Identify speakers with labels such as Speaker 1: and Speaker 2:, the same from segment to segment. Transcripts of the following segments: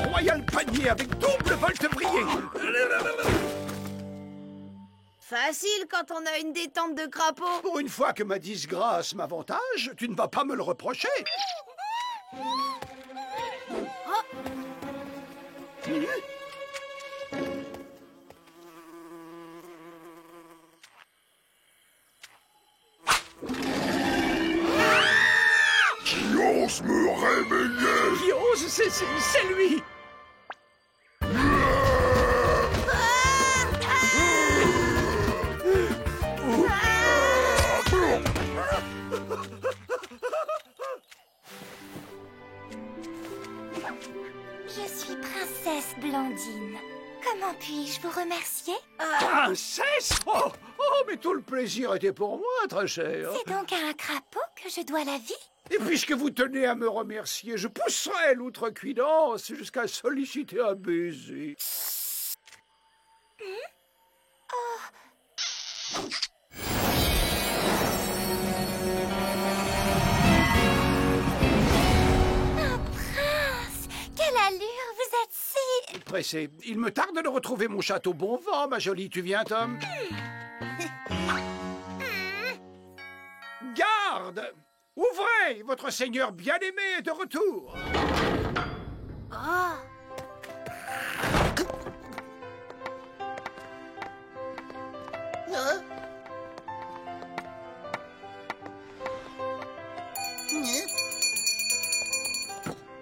Speaker 1: royal panier avec double volte-brillé.
Speaker 2: Facile quand on a une détente de crapaud.
Speaker 1: Pour une fois que ma disgrâce m'avantage, tu ne vas pas me le reprocher.
Speaker 3: Qui ose me réveiller?
Speaker 1: Qui ose, c'est lui.
Speaker 4: Je suis princesse Blandine. Comment puis-je vous remercier?
Speaker 1: Princesse? Oh, mais tout le plaisir était pour moi, très cher.
Speaker 4: C'est donc à un crapaud que je dois la vie?
Speaker 1: Et puisque vous tenez à me remercier, je pousserai l'outrecuidance jusqu'à solliciter un baiser.
Speaker 4: Un prince! Quelle allure! Vous êtes si...
Speaker 1: Pressé, il me tarde de retrouver mon château bon vent, ma jolie. Tu viens, Tom? Garde! Ouvrez! Votre seigneur bien-aimé est de retour!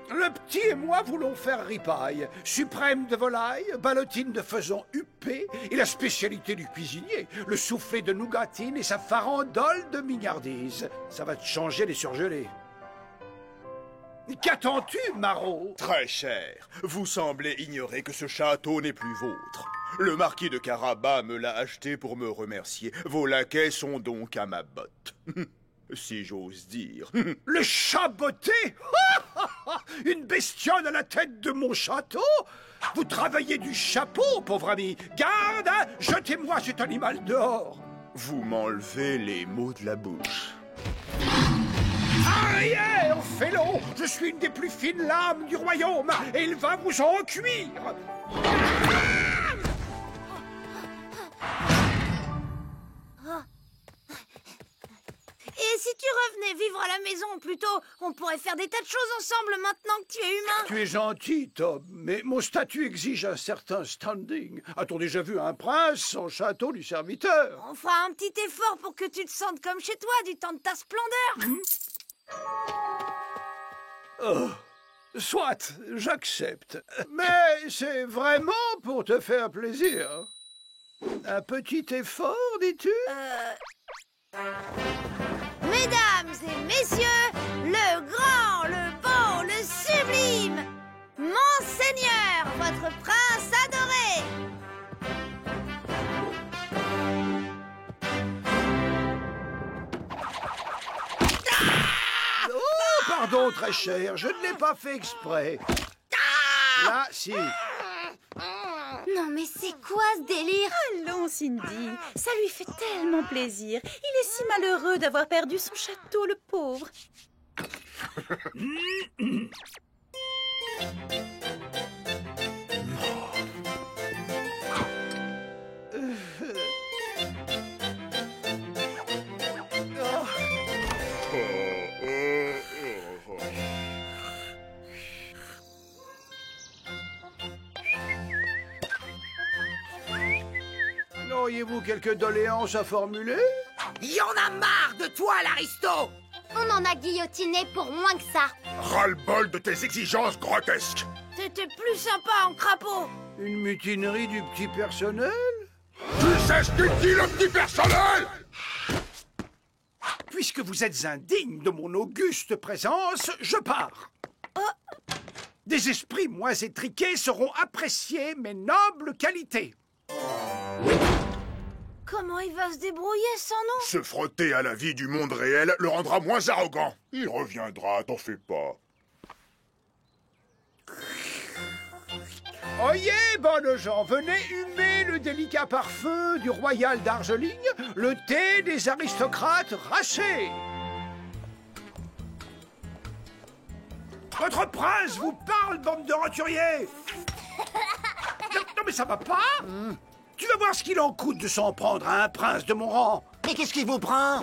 Speaker 1: Le petit et moi voulons faire ripaille, suprême de volaille, ballotine de faisan huppé et la spécialité du cuisinier, le soufflé de nougatine et sa farandole de mignardise. Ça va te changer les surgelés. Qu'attends-tu, Marot?
Speaker 5: Très cher, vous semblez ignorer que ce château n'est plus vôtre. Le marquis de Carabas me l'a acheté pour me remercier. Vos laquais sont donc à ma botte. Si j'ose dire.
Speaker 1: Le chat botté? Une bestiole à la tête de mon château? Vous travaillez du chapeau, pauvre ami. Garde, hein, jetez-moi cet animal dehors.
Speaker 5: Vous m'enlevez les mots de la bouche.
Speaker 1: Arrière, félon! Je suis une des plus fines lames du royaume, et il va vous en cuire!
Speaker 2: Et si tu revenais vivre à la maison plutôt, on pourrait faire des tas de choses ensemble maintenant que tu es humain.
Speaker 1: Tu es gentil, Tom, mais mon statut exige un certain standing. A-t-on déjà vu un prince sans château du serviteur?
Speaker 2: On fera un petit effort pour que tu te sentes comme chez toi du temps de ta splendeur.
Speaker 1: Soit, j'accepte. Mais c'est vraiment pour te faire plaisir. Un petit effort, dis-tu?
Speaker 2: Mesdames et messieurs, le grand, le beau, le sublime, Monseigneur, votre prince adoré.
Speaker 1: Oh, pardon, très cher, je ne l'ai pas fait exprès. Là, si.
Speaker 4: Non mais c'est quoi ce délire?
Speaker 6: Allons, Cindy, ça lui fait tellement plaisir. Il est si malheureux d'avoir perdu son château, le pauvre.
Speaker 1: Auriez-vous quelques doléances à formuler?
Speaker 7: Il y en a marre de toi, l'aristo!
Speaker 4: On en a guillotiné pour moins que ça.
Speaker 3: Ras-le-bol de tes exigences grotesques.
Speaker 2: T'étais plus sympa en crapaud.
Speaker 1: Une mutinerie du petit personnel?
Speaker 3: Tu sais ce qu'il dit, le petit personnel?
Speaker 1: Puisque vous êtes indigne de mon auguste présence, je pars. Des esprits moins étriqués sauront apprécier mes nobles qualités.
Speaker 2: Comment il va se débrouiller sans nous?
Speaker 3: Se frotter à la vie du monde réel le rendra moins arrogant. Il reviendra, t'en fais pas.
Speaker 1: Oyez, bonnes gens, venez humer le délicat parfum du royal d'Argeligne, le thé des aristocrates racés. Votre prince vous parle, bande de roturiers. Non, mais ça va pas. Tu vas voir ce qu'il en coûte de s'en prendre à un prince de mon rang.
Speaker 8: Mais qu'est-ce qui vous prend?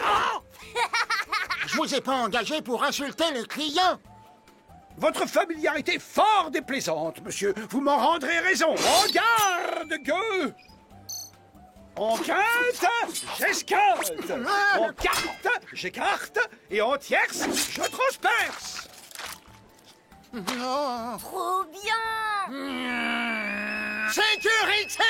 Speaker 8: Je vous ai pas engagé pour insulter les clients.
Speaker 1: Votre familiarité est fort déplaisante, monsieur. Vous m'en rendrez raison. En garde, gueux. En quinte, j'esquinte. En carte, j'écarte. Et en tierce, je transperce.
Speaker 4: Trop bien!
Speaker 8: Sécurité!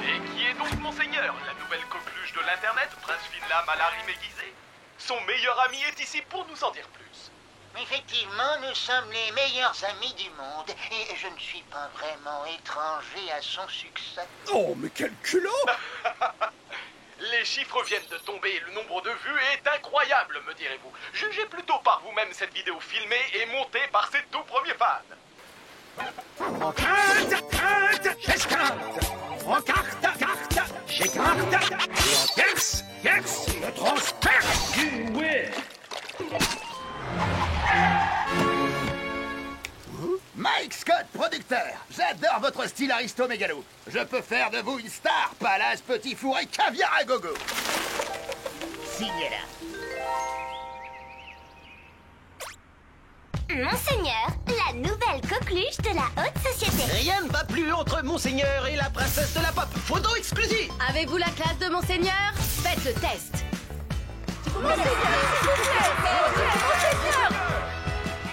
Speaker 9: Et qui est donc Monseigneur, la nouvelle coqueluche de l'Internet, Prince Finlam à la rime aiguisée? Son meilleur ami est ici pour nous en dire plus.
Speaker 8: Effectivement, nous sommes les meilleurs amis du monde. Et je ne suis pas vraiment étranger à son succès.
Speaker 1: Oh, mais quel culot!
Speaker 9: Les chiffres viennent de tomber et le nombre de vues est incroyable, me direz-vous. Jugez plutôt par vous-même cette vidéo filmée et montée par ses tout premiers fans.
Speaker 1: En quinte, j'esquinte. En carte, j'écarte. Et en tierce, je transperce.
Speaker 7: Mike Scott, producteur. J'adore votre style aristo-mégalo. Je peux faire de vous une star, palace, petit four et caviar à gogo. Signez-la.
Speaker 4: Monseigneur, la nouvelle coqueluche de la haute société.
Speaker 7: Rien ne va plus entre Monseigneur et la princesse de la pop. Photo exclusive.
Speaker 2: Avez-vous la classe de Monseigneur? Faites le test.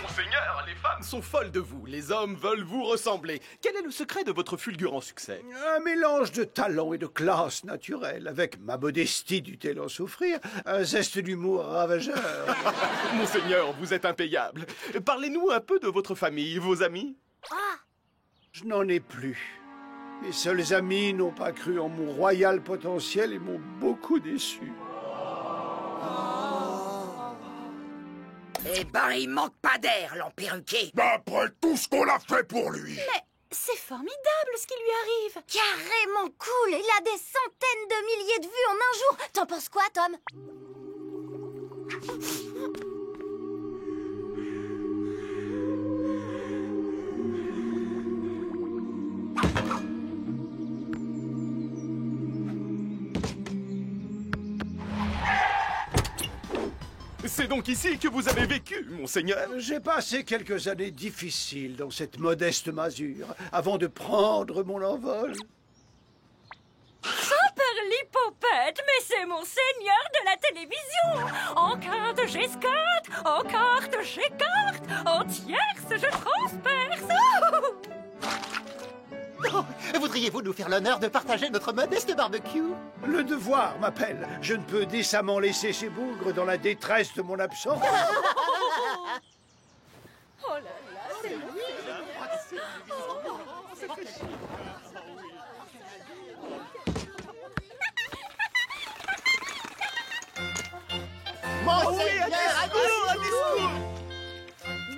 Speaker 9: Monseigneur, les femmes sont folles de vous. Les hommes veulent vous ressembler. Quel est le secret de votre fulgurant succès?
Speaker 1: Un mélange de talent et de classe naturelle, avec ma modestie dût-elle en souffrir, un zeste d'humour ravageur.
Speaker 9: Monseigneur, vous êtes impayable. Parlez-nous un peu de votre famille, vos amis.
Speaker 1: Je n'en ai plus. Mes seuls amis n'ont pas cru en mon royal potentiel et m'ont beaucoup déçu.
Speaker 7: Eh ben, il manque pas d'air, l'emperruqué.
Speaker 3: Après tout ce qu'on a fait pour lui.
Speaker 6: Mais c'est formidable ce qui lui arrive.
Speaker 2: Carrément cool. Il a des centaines de milliers de vues en un jour. T'en penses quoi, Tom?
Speaker 9: C'est donc ici que vous avez vécu, Monseigneur.
Speaker 1: J'ai passé quelques années difficiles dans cette modeste masure, avant de prendre mon envol.
Speaker 6: L'hypopète, mais c'est Monseigneur de la télévision. En quinte, j'esquinte. En carte, j'écarte. En tierce, je transperce.
Speaker 8: Voudriez-vous nous faire l'honneur de partager notre modeste barbecue?
Speaker 1: Le devoir m'appelle. Je ne peux décemment laisser ces bougres dans la détresse de mon absence.
Speaker 6: Oh là là, c'est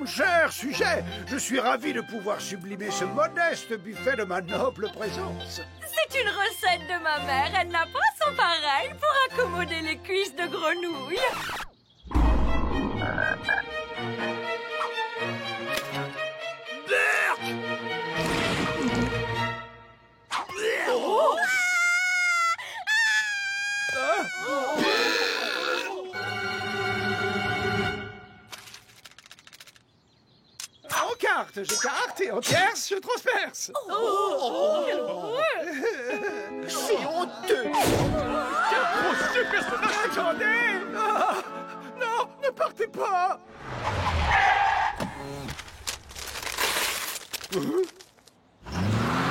Speaker 1: Cher sujet, je suis ravi de pouvoir sublimer ce modeste buffet de ma noble présence.
Speaker 6: C'est une recette de ma mère. Elle n'a pas son pareil pour accommoder les cuisses de grenouille.
Speaker 1: En carte, j'écarte et en tierce, je transperce.
Speaker 8: C'est honteux!
Speaker 1: Quel grossier personnage! Attendez! Non, ne partez pas!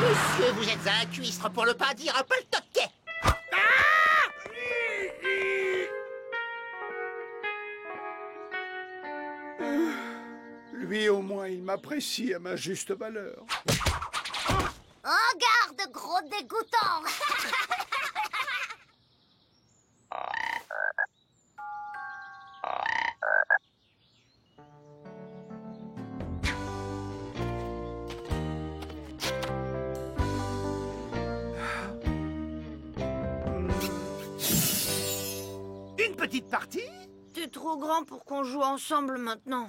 Speaker 8: Monsieur, vous êtes un cuistre pour ne pas dire un paltoquet!
Speaker 1: Lui, au moins, il m'apprécie à ma juste valeur.
Speaker 4: En garde, gros dégoûtant.
Speaker 1: petite partie?
Speaker 2: T'es trop grand pour qu'on joue ensemble maintenant.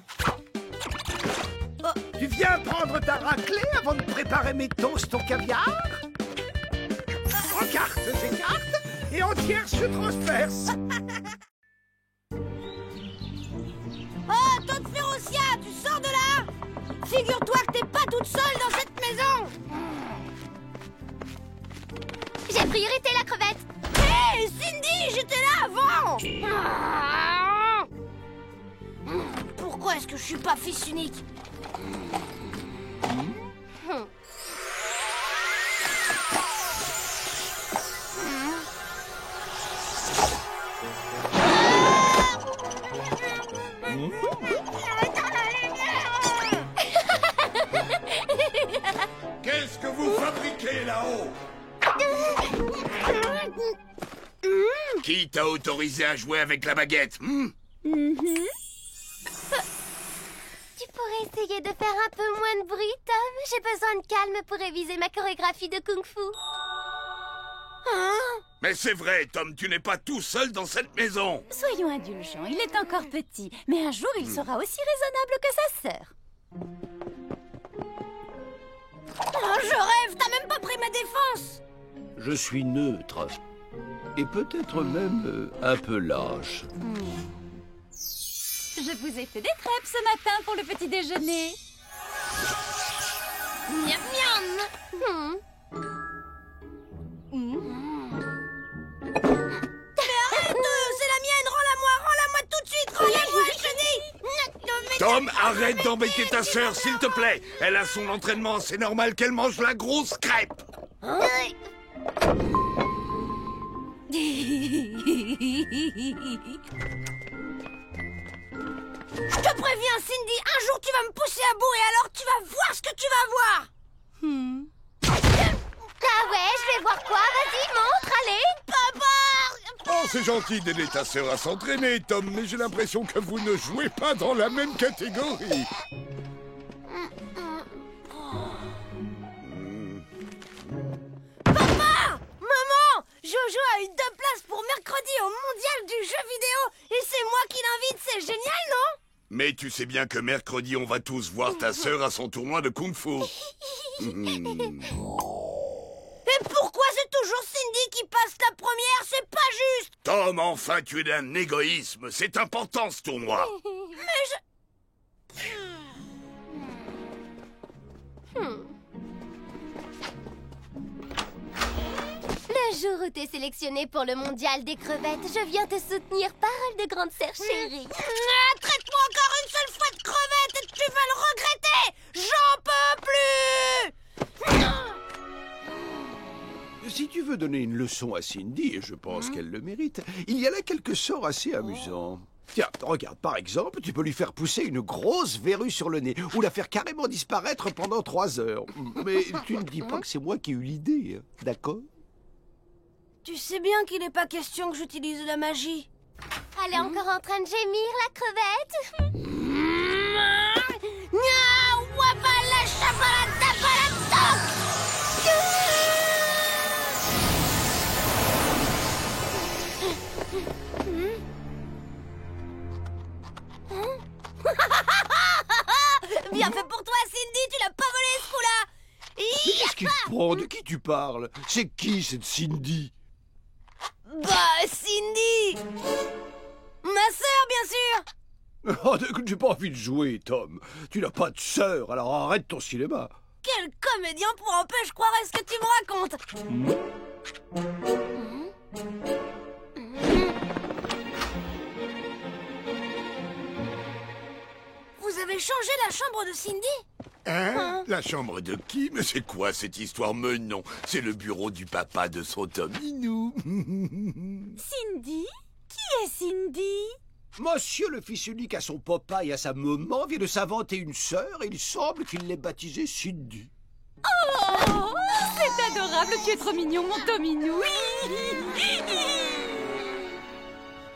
Speaker 1: Tu viens prendre ta raclée avant de préparer mes toasts au caviar? En cartes, j'écarte, et en tierces, je transperce.
Speaker 2: Oh, Tante Férocia, tu sors de là! Figure-toi que t'es pas toute seule dans cette maison!
Speaker 4: J'ai priorité la crevette.
Speaker 2: Hé, Cindy, j'étais là avant! Pourquoi est-ce que je suis pas fils unique?
Speaker 3: Qu'est-ce que vous fabriquez là-haut? Qui t'a autorisé à jouer avec la baguette?
Speaker 4: Tu pourrais essayer de faire un peu moins de bruit, Tom? J'ai besoin de calme pour réviser ma chorégraphie de kung-fu.
Speaker 3: Mais c'est vrai, Tom, tu n'es pas tout seul dans cette maison.
Speaker 6: Soyons indulgents, il est encore petit, mais un jour il sera aussi raisonnable que sa sœur.
Speaker 2: Oh, je rêve, t'as même pas pris ma défense!
Speaker 1: Je suis neutre. Et peut-être même un peu lâche.
Speaker 6: Je vous ai fait des crêpes ce matin pour le petit déjeuner.
Speaker 2: Miam miam! Mais arrête! C'est la mienne! Rends-la-moi tout de suite! Rends-la-moi, je te dis!
Speaker 3: Tom, arrête d'embêter ta sœur, s'il te plaît. Elle a son entraînement, c'est normal qu'elle mange la grosse crêpe.
Speaker 2: Je te préviens, Cindy, un jour tu vas me pousser à bout et alors tu vas voir ce que tu vas voir!
Speaker 4: Ah ouais, je vais voir quoi? Vas-y, montre, allez.
Speaker 2: Papa!
Speaker 3: Oh, c'est gentil d'aider ta sœur à s'entraîner, Tom, mais j'ai l'impression que vous ne jouez pas dans la même catégorie.
Speaker 2: Papa! Maman! Jojo a eu 2 places pour mercredi au mondial du jeu vidéo et c'est moi qui l'invite, c'est génial, non?
Speaker 3: Mais tu sais bien que mercredi, on va tous voir ta sœur à son tournoi de kung-fu.
Speaker 2: Et pourquoi c'est toujours Cindy qui passe la première? C'est pas juste!
Speaker 3: Tom, enfin, tu es d'un égoïsme. C'est important, ce tournoi.
Speaker 2: Mais je...
Speaker 4: Le jour où t'es sélectionné pour le mondial des crevettes, je viens te soutenir, parole de grande sœur chérie.
Speaker 2: Traite-moi encore une seule fois de crevette et tu vas le regretter! J'en peux plus!
Speaker 1: Si tu veux donner une leçon à Cindy, et je pense qu'elle le mérite, il y a là quelques sorts assez amusants. Tiens, regarde, par exemple, tu peux lui faire pousser une grosse verrue sur le nez, ou la faire carrément disparaître pendant 3 heures. Mais tu ne dis pas que c'est moi qui ai eu l'idée, hein, d'accord?
Speaker 2: Tu sais bien qu'il n'est pas question que j'utilise de la magie.
Speaker 4: Elle est encore en train de gémir, la crevette.
Speaker 2: Bien fait pour toi, Cindy, tu l'as pas volé ce coup-là.
Speaker 1: Mais qu'est-ce qui te prend? De qui tu parles? C'est qui cette Cindy?
Speaker 2: Bah, Cindy! Ma sœur, bien sûr!
Speaker 1: Oh, j'ai pas envie de jouer, Tom. Tu n'as pas de sœur, alors arrête ton cinéma.
Speaker 2: Quel comédien pour un peu, je croirais ce que tu me racontes! Vous avez changé la chambre de Cindy?
Speaker 3: Hein? La chambre de qui? Mais c'est quoi cette histoire? Mais non, c'est le bureau du papa de son Tominou.
Speaker 6: Cindy? Qui est Cindy?
Speaker 1: Monsieur le fils unique à son papa et à sa maman vient de s'inventer une sœur et il semble qu'il l'ait baptisée Cindy.
Speaker 6: Oh, c'est adorable, tu es trop mignon, mon Tominou.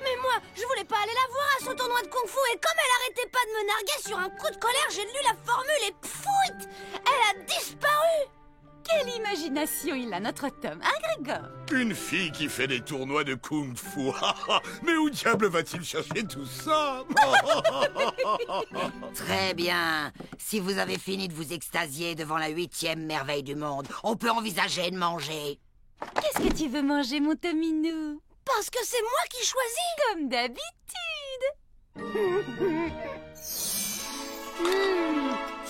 Speaker 2: Mais moi, je voulais pas aller la voir à son tournoi de kung-fu et comme elle arrêtait pas de me narguer sur un coup de colère, j'ai lu la formule et pfouit, elle a disparu.
Speaker 6: Quelle imagination il a, notre Tom, hein, Grégor?
Speaker 3: Une fille qui fait des tournois de kung-fu. Mais où diable va-t-il chercher tout ça?
Speaker 10: Très bien. Si vous avez fini de vous extasier devant la 8e merveille du monde, on peut envisager de manger.
Speaker 6: Qu'est-ce que tu veux manger, mon Tominou?
Speaker 2: Parce que c'est moi qui choisis.
Speaker 6: Comme d'habitude.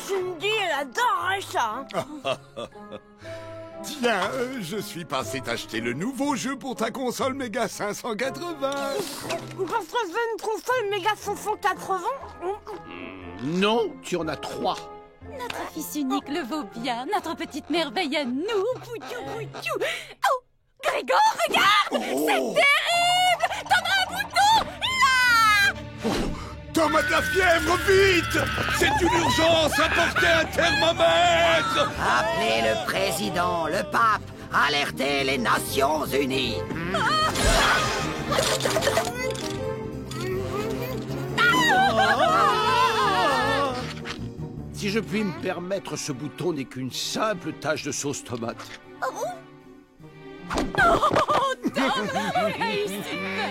Speaker 2: Cindy, elle adorerait ça.
Speaker 3: Tiens, je suis passé t'acheter le nouveau jeu pour ta console Mega 580.
Speaker 2: Parce que je veux une console méga 580.
Speaker 1: Non, tu en as 3.
Speaker 6: Notre fils unique le vaut bien, notre petite merveille à nous. Poutou, poutou. Oh, Grégor, regarde! C'est terrible! T'en as un bouton, là!
Speaker 3: Tom a de la fièvre, vite! C'est une urgence, apportez un thermomètre!
Speaker 10: Appelez le président, le pape, alertez les Nations Unies.
Speaker 1: Si je puis me permettre, ce bouton n'est qu'une simple tache de sauce tomate.
Speaker 6: Oh, Tom! Hey, super!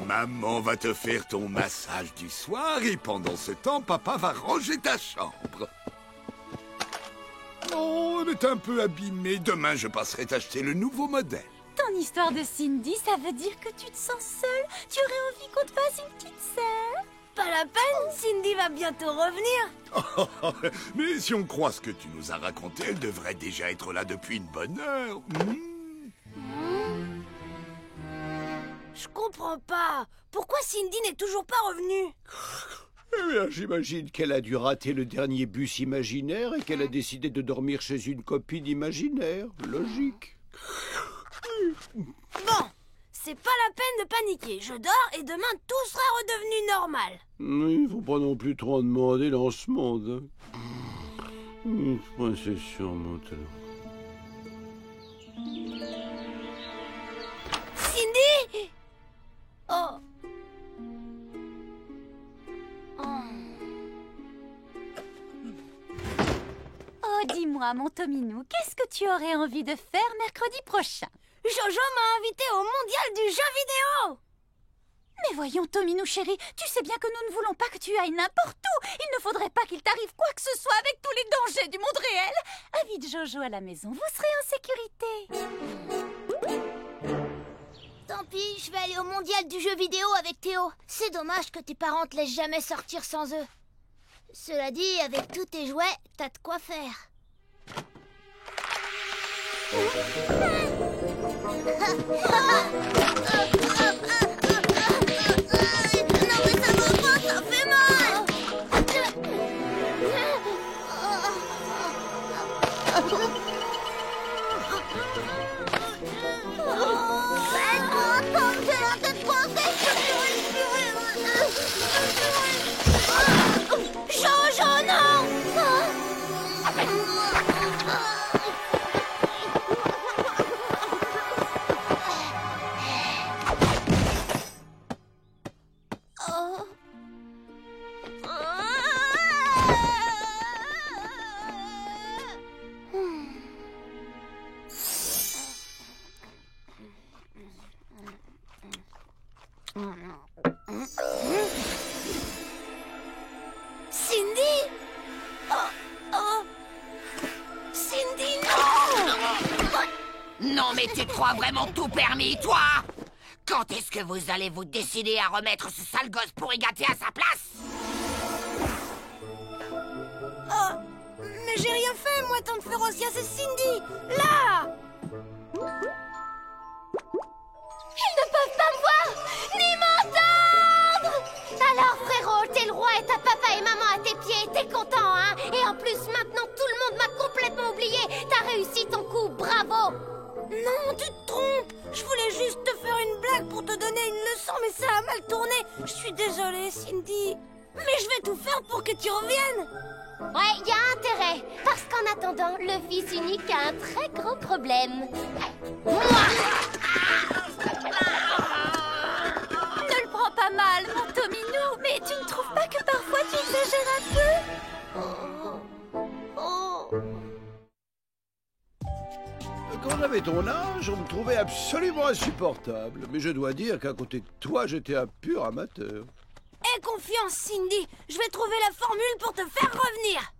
Speaker 3: Maman va te faire ton massage du soir et pendant ce temps, papa va ranger ta chambre. Oh, elle est un peu abîmée. Demain, je passerai t'acheter le nouveau modèle.
Speaker 6: Ton histoire de Cindy, ça veut dire que tu te sens seule? Tu aurais envie qu'on te fasse une petite sœur?
Speaker 2: Pas la peine, Cindy va bientôt revenir.
Speaker 3: Mais si on croit ce que tu nous as raconté, elle devrait déjà être là depuis une bonne heure.
Speaker 2: Je comprends pas. Pourquoi Cindy n'est toujours pas revenue?
Speaker 1: Eh bien, j'imagine qu'elle a dû rater le dernier bus imaginaire et qu'elle a décidé de dormir chez une copine imaginaire. Logique.
Speaker 2: Bon, c'est pas la peine de paniquer. Je dors et demain tout sera redevenu normal.
Speaker 1: Il faut pas non plus trop en demander dans ce monde. C'est sur mon talon.
Speaker 2: Cindy! Oh.
Speaker 6: Oh, dis-moi, mon Tominou, qu'est-ce que tu aurais envie de faire mercredi prochain?
Speaker 2: Jojo m'a invité au mondial du jeu vidéo.
Speaker 6: Mais voyons, Tominou chéri, tu sais bien que nous ne voulons pas que tu ailles n'importe où. Il ne faudrait pas qu'il t'arrive quoi que ce soit avec tous les dangers du monde réel. Invite Jojo à la maison, vous serez en sécurité.
Speaker 4: Tant pis, je vais aller au mondial du jeu vidéo avec Théo. C'est dommage que tes parents te laissent jamais sortir sans eux. Cela dit, avec tous tes jouets, t'as de quoi faire. Non mais ça va pas, ça fait mal.
Speaker 2: Jojo, non! Cindy! Cindy, non!
Speaker 10: Non, mais tu te crois vraiment tout permis, toi? Quand est-ce que vous allez vous décider à remettre ce sale gosse pourri gâté à sa place?
Speaker 2: Oh, mais j'ai rien fait, moi, Tante Férocia, c'est Cindy! Là!
Speaker 4: Ils ne peuvent pas me voir, ni m'entendre. Alors, frérot, t'es le roi et t'as papa et maman à tes pieds. T'es content, hein? Et en plus, maintenant, tout le monde m'a complètement oublié. T'as réussi ton coup, bravo.
Speaker 2: Non, tu te trompes! Je voulais juste te faire une blague pour te donner une leçon, mais ça a mal tourné. Je suis désolée, Cindy. Mais je vais tout faire pour que tu reviennes.
Speaker 4: Ouais, y a intérêt. Parce qu'en attendant, le fils unique a un très gros problème. Moi!
Speaker 6: Ne le prends pas mal, mon Tominou, mais tu ne trouves pas que parfois tu exagères un peu?
Speaker 1: Quand j'avais ton âge, on me trouvait absolument insupportable. Mais je dois dire qu'à côté de toi, j'étais un pur amateur.
Speaker 2: Aie confiance, Cindy. Je vais trouver la formule pour te faire revenir.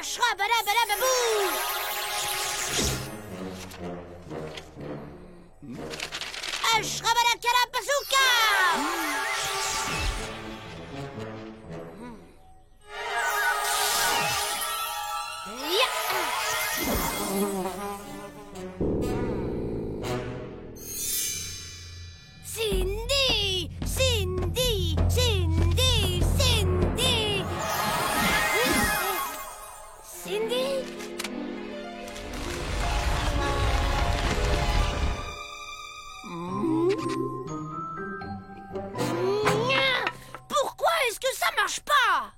Speaker 2: Ashrabadabadababou! Ashrabadakadabazooka! Cindy! Cindy! Cindy! Cindy! Cindy? Pourquoi est-ce que ça marche pas?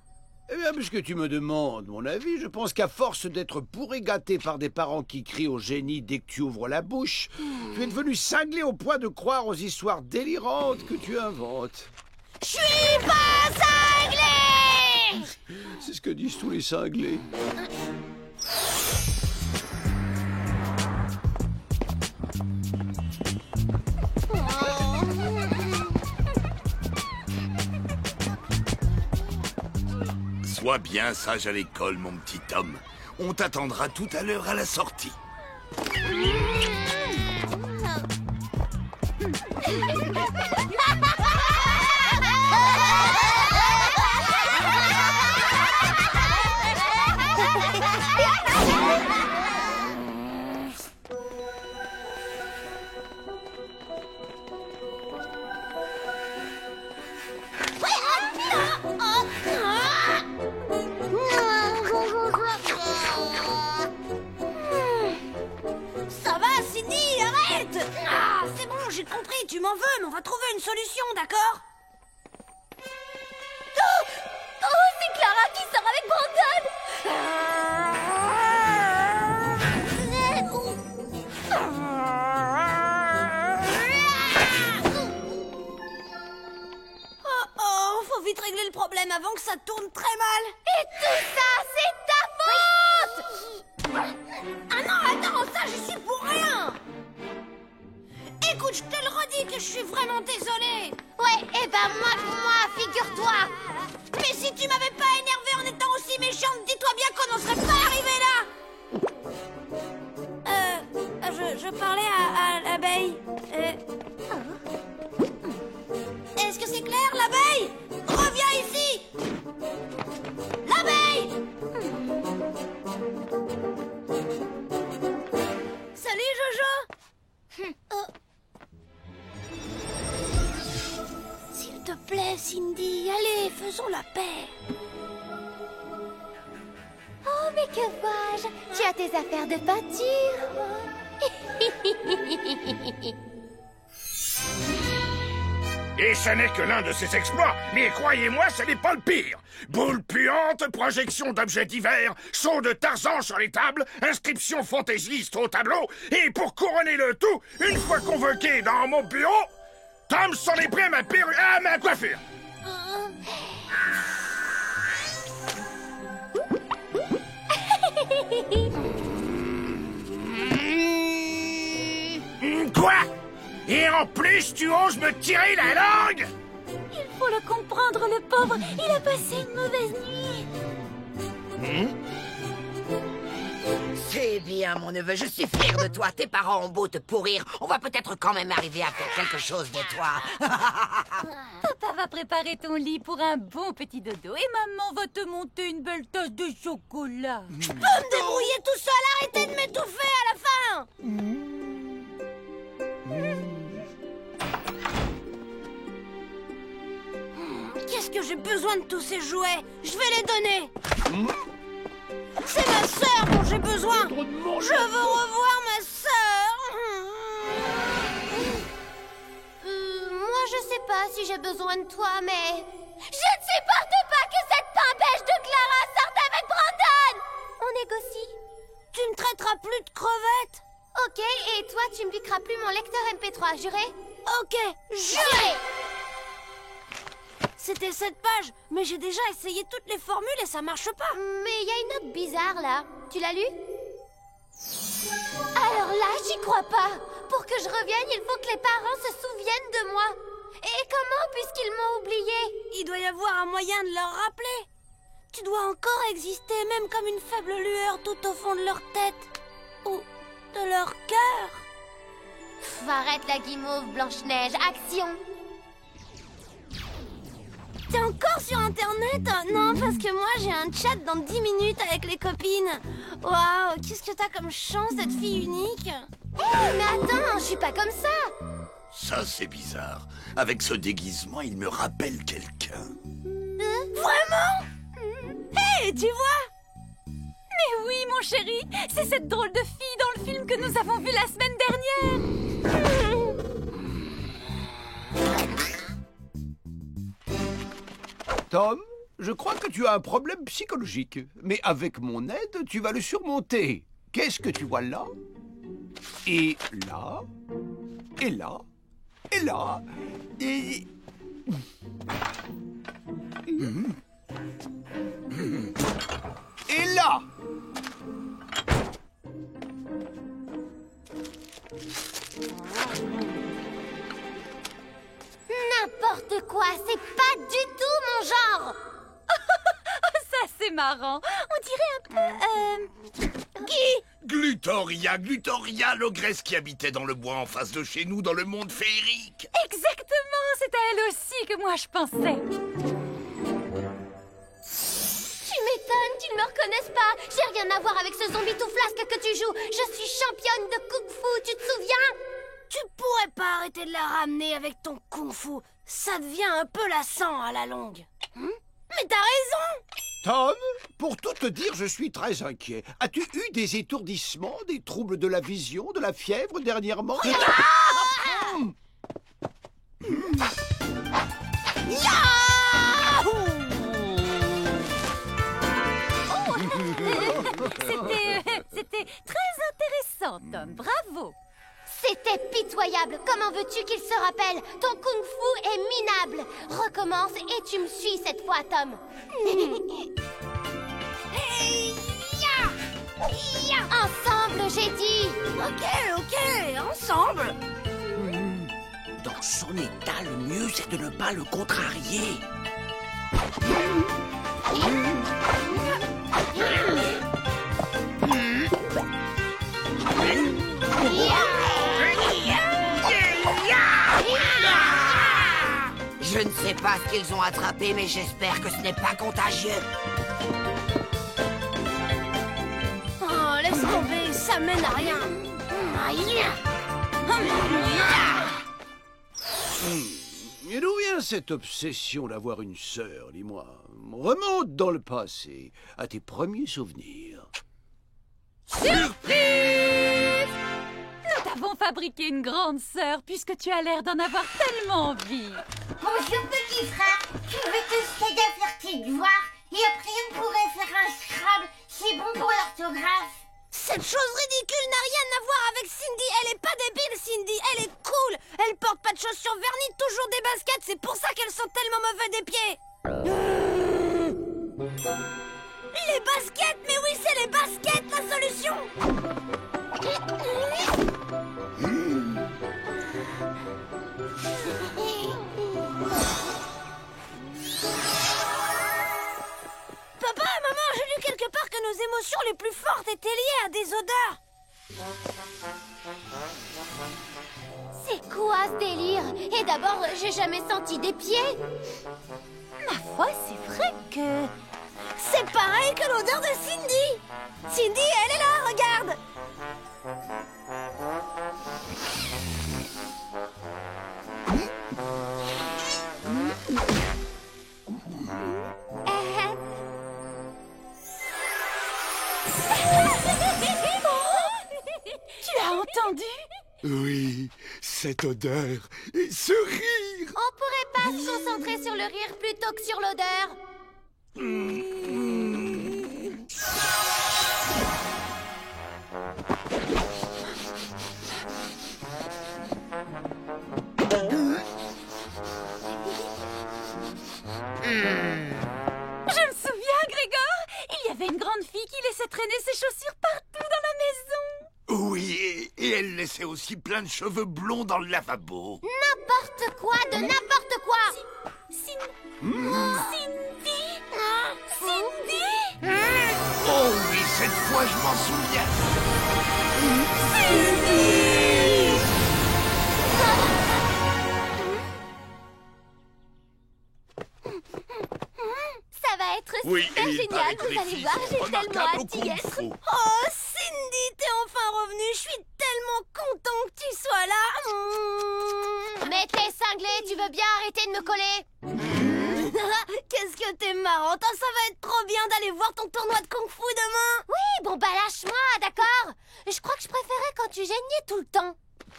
Speaker 1: Eh bien, puisque tu me demandes mon avis, je pense qu'à force d'être pourri gâté par des parents qui crient au génie dès que tu ouvres la bouche, tu es devenu cinglé au point de croire aux histoires délirantes que tu inventes.
Speaker 2: Je suis pas cinglé!
Speaker 1: C'est ce que disent tous les cinglés.
Speaker 3: Sois bien sage à l'école, mon petit Tom. On t'attendra tout à l'heure à la sortie.
Speaker 2: Ça va, Cindy, arrête! Ah, c'est bon, j'ai compris, tu m'en veux, mais on va trouver une solution, d'accord?
Speaker 4: Oh, c'est Clara qui sort avec Brandon!
Speaker 2: Oh, faut vite régler le problème avant que ça tourne très mal.
Speaker 4: Et tout ça, c'est ta faute!
Speaker 2: Ah non, attends, ça, j'y suis pour rien. Écoute, je te le redis que je suis vraiment désolée.
Speaker 4: Ouais, et ben moi, figure-toi!
Speaker 2: Mais si tu m'avais pas énervée en étant aussi méchante, dis-toi bien qu'on n'en serait pas arrivé là. Je parlais à l'abeille. Est-ce que c'est clair, l'abeille? Reviens ici! L'abeille! Salut, Jojo! S'il te plaît, Cindy, allez, faisons la paix.
Speaker 4: Oh, mais que vois-je? Tu as tes affaires de peinture.
Speaker 11: Et ce n'est que l'un de ses exploits, mais croyez-moi, ce n'est pas le pire. Boule puante, projection d'objets divers, saut de Tarzan sur les tables, inscription fantaisiste au tableau, et pour couronner le tout, une fois convoqué dans mon bureau, Tom s'en est pris à ma perruque, à ma coiffure. Quoi? Et en plus, tu oses me tirer la langue?
Speaker 6: Il faut le comprendre, le pauvre. Il a passé une mauvaise nuit.
Speaker 10: C'est bien, mon neveu, je suis fier de toi. Tes parents ont beau te pourrir, on va peut-être quand même arriver à faire quelque chose de toi.
Speaker 6: Papa va préparer ton lit pour un bon petit dodo et maman va te monter une belle tasse de chocolat.
Speaker 2: Je peux me débrouiller tout seul, arrêtez de m'étouffer à la fin. Qu'est-ce que j'ai besoin de tous ces jouets? Je vais les donner. C'est ma sœur dont j'ai besoin. Je veux revoir ma sœur.
Speaker 4: pas si j'ai besoin de toi, mais... Je ne supporte pas que cette pain beige de Clara sorte avec Brandon! On négocie.
Speaker 2: Tu me traiteras plus de crevette.
Speaker 4: Ok, et toi, tu me piqueras plus mon lecteur MP3, juré?
Speaker 2: Ok, juré. C'était cette page, mais j'ai déjà essayé toutes les formules et ça marche pas.
Speaker 4: Mais il y a une note bizarre, là. Tu l'as lu? Alors là, j'y crois pas. Pour que je revienne, il faut que les parents se souviennent de moi. Et comment, puisqu'ils m'ont oublié?
Speaker 2: Il doit y avoir un moyen de leur rappeler. Tu dois encore exister, même comme une faible lueur tout au fond de leur tête. Ou de leur cœur.
Speaker 4: Arrête la guimauve, Blanche-Neige. Action!
Speaker 2: T'es encore sur Internet? Non, parce que moi, j'ai un chat dans 10 minutes avec les copines. Waouh, qu'est-ce que t'as comme chance d'être fille unique?
Speaker 4: Mais attends, je suis pas comme ça.
Speaker 3: Ça, c'est bizarre. Avec ce déguisement, il me rappelle quelqu'un.
Speaker 6: Vraiment? Hé, tu vois? Mais oui, mon chéri, c'est cette drôle de fille dans le film que nous avons vu la semaine dernière.
Speaker 1: Tom, je crois que tu as un problème psychologique. Mais avec mon aide, tu vas le surmonter. Qu'est-ce que tu vois là? Et là? Et là? Et là? Et... Et là?
Speaker 4: N'importe quoi, c'est pas du tout mon genre.
Speaker 6: Ça, c'est marrant. On dirait un peu... Qui?
Speaker 3: Glutoria, Glutoria, l'ogresse qui habitait dans le bois en face de chez nous, dans le monde féerique.
Speaker 6: Exactement, c'est à elle aussi que moi je pensais.
Speaker 4: Tu m'étonnes, tu ne me reconnaisses pas. J'ai rien à voir avec ce zombie tout flasque que tu joues. Je suis championne de kung-fu, tu te souviens?
Speaker 2: Tu pourrais pas arrêter de la ramener avec ton kung-fu. Ça devient un peu lassant à la longue. Mais t'as raison.
Speaker 1: Tom, pour tout te dire, je suis très inquiet. As-tu eu des étourdissements, des troubles de la vision, de la fièvre dernièrement?
Speaker 6: C'était très intéressant, Tom. Bravo.
Speaker 4: C'était pitoyable. Comment veux-tu qu'il se rappelle? Ton kung-fu est minable. Recommence et tu me suis cette fois, Tom. Ensemble, j'ai dit.
Speaker 2: Ok, ensemble.
Speaker 10: Dans son état, le mieux, c'est de ne pas le contrarier. Je ne sais pas ce qu'ils ont attrapé, mais j'espère que ce n'est pas contagieux.
Speaker 2: Oh, laisse tomber, ça mène à rien.
Speaker 1: Et d'où vient cette obsession d'avoir une sœur, dis-moi? Remonte dans le passé, à tes premiers souvenirs.
Speaker 6: Surprise! Nous t'avons fabriqué une grande sœur puisque tu as l'air d'en avoir tellement envie.
Speaker 12: Bonjour petit frère, je vais tester de faire tes devoirs et après on pourrait faire un Scrabble, c'est bon pour l'orthographe.
Speaker 2: Cette chose ridicule n'a rien à voir avec Cindy. Elle est pas débile, Cindy. Elle est cool. Elle porte pas de chaussures vernies, toujours des baskets. C'est pour ça qu'elles sont tellement mauvais des pieds. Les baskets, mais oui, c'est les baskets la solution. Papa, maman, j'ai lu quelque part que nos émotions les plus fortes étaient liées à des odeurs.
Speaker 4: C'est quoi ce délire? Et d'abord, j'ai jamais senti des pieds.
Speaker 6: Ma foi, c'est vrai que...
Speaker 2: C'est pareil que l'odeur de Cindy. Cindy, elle est là, regarde.
Speaker 6: Tu as entendu?
Speaker 3: Oui, cette odeur, ce rire!
Speaker 4: On pourrait pas se concentrer sur le rire plutôt que sur l'odeur?
Speaker 6: Je me souviens, Grégor, il y avait une grande fille qui laissait traîner ses chaussures partout dans la maison.
Speaker 3: Oui, et elle laissait aussi plein de cheveux blonds dans le lavabo.
Speaker 4: N'importe quoi de n'importe quoi.
Speaker 6: Cindy! Cindy!
Speaker 3: Oh oui, cette fois je m'en souviens.
Speaker 4: Ça va être
Speaker 3: Oui,
Speaker 4: super
Speaker 3: et il
Speaker 4: génial,
Speaker 3: paraît que
Speaker 4: vous
Speaker 3: les
Speaker 4: allez
Speaker 3: filles
Speaker 4: voir,
Speaker 3: sont
Speaker 4: j'ai tellement
Speaker 3: remarquables au
Speaker 4: hâte d'y être.
Speaker 3: kung-fu.
Speaker 2: Oh, Cindy, t'es enfin revenue. Je suis tellement content que tu sois là.
Speaker 4: Mais t'es cinglé, tu veux bien arrêter de me coller?
Speaker 2: Qu'est-ce que t'es marrante. Oh, ça va être trop bien d'aller voir ton tournoi de kung-fu demain.
Speaker 4: Oui, bon bah lâche-moi, d'accord? Je crois que je préférais quand tu geignais tout le temps.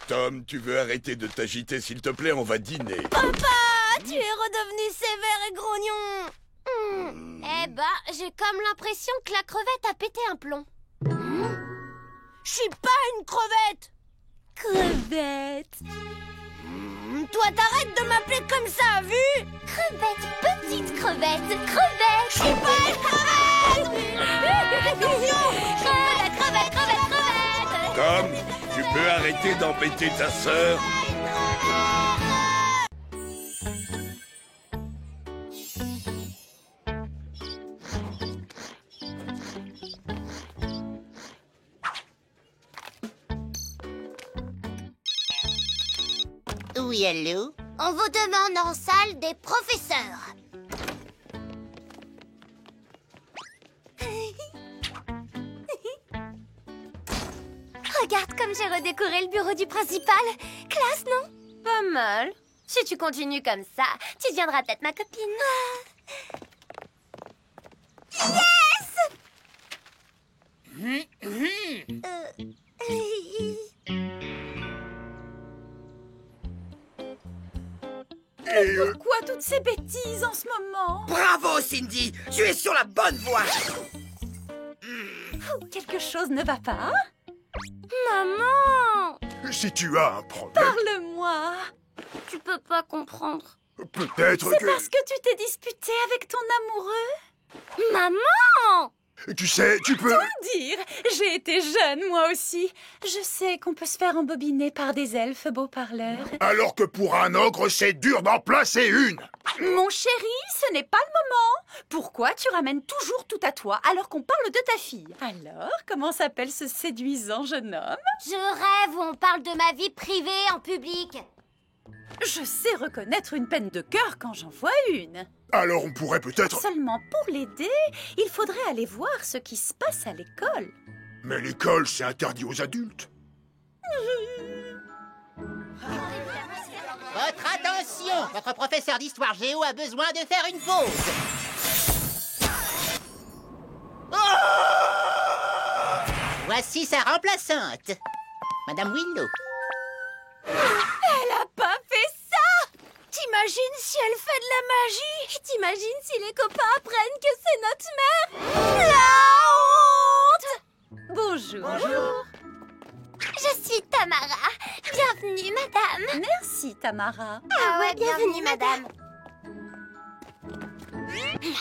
Speaker 3: Tom, tu veux arrêter de t'agiter, s'il te plaît, on va dîner.
Speaker 2: Papa, tu es redevenu sévère et grognon.
Speaker 4: Eh ben, j'ai comme l'impression que la crevette a pété un plomb.
Speaker 2: Je suis pas une crevette.
Speaker 6: Crevette!
Speaker 2: Toi, t'arrêtes de m'appeler comme ça, vu?
Speaker 4: Crevette, petite crevette, crevette!
Speaker 2: Je suis pas une crevette. Attention.
Speaker 4: Crevette, crevette, crevette!
Speaker 3: Tom, tu peux arrêter d'embêter ta sœur?
Speaker 10: Oui, allô?
Speaker 4: On vous demande en salle des professeurs. Regarde comme j'ai redécoré le bureau du principal. Classe, non?
Speaker 2: Pas mal.
Speaker 4: Si tu continues comme ça, tu deviendras peut-être ma copine.
Speaker 6: Pourquoi toutes ces bêtises en ce moment?
Speaker 10: Bravo, Cindy! Tu es sur la bonne voie!
Speaker 6: Quelque chose ne va pas?
Speaker 2: Maman!
Speaker 11: Si tu as un problème,
Speaker 6: Parle-moi!
Speaker 2: Tu peux pas comprendre.
Speaker 11: peut-être
Speaker 6: C'est
Speaker 11: que...
Speaker 6: parce que tu t'es disputé avec ton amoureux?
Speaker 2: Maman!
Speaker 11: Tu sais, tu peux...
Speaker 6: Dire, j'ai été jeune moi aussi. Je sais qu'on peut se faire embobiner par des elfes beaux parleurs.
Speaker 11: Alors que pour un ogre, c'est dur d'en placer une.
Speaker 6: Mon chéri, ce n'est pas le moment. Pourquoi tu ramènes toujours tout à toi alors qu'on parle de ta fille? Alors, comment s'appelle ce séduisant jeune homme?
Speaker 4: Je rêve où on parle de ma vie privée en public.
Speaker 6: Je sais reconnaître une peine de cœur quand j'en vois une.
Speaker 11: Alors on pourrait peut-être...
Speaker 6: Seulement pour l'aider, il faudrait aller voir ce qui se passe à l'école.
Speaker 11: Mais l'école, c'est interdit aux adultes.
Speaker 10: Votre attention! Votre professeur d'histoire géo a besoin de faire une pause. Voici sa remplaçante, Madame Willow.
Speaker 6: Elle a pas fait ça!
Speaker 2: T'imagines si elle fait de la magie?
Speaker 4: T'imagines si les copains apprennent que c'est notre mère?
Speaker 2: La honte!
Speaker 6: Bonjour.
Speaker 4: Je suis Tamara. Bienvenue, madame.
Speaker 6: Merci, Tamara.
Speaker 4: Ah ouais, bienvenue, madame.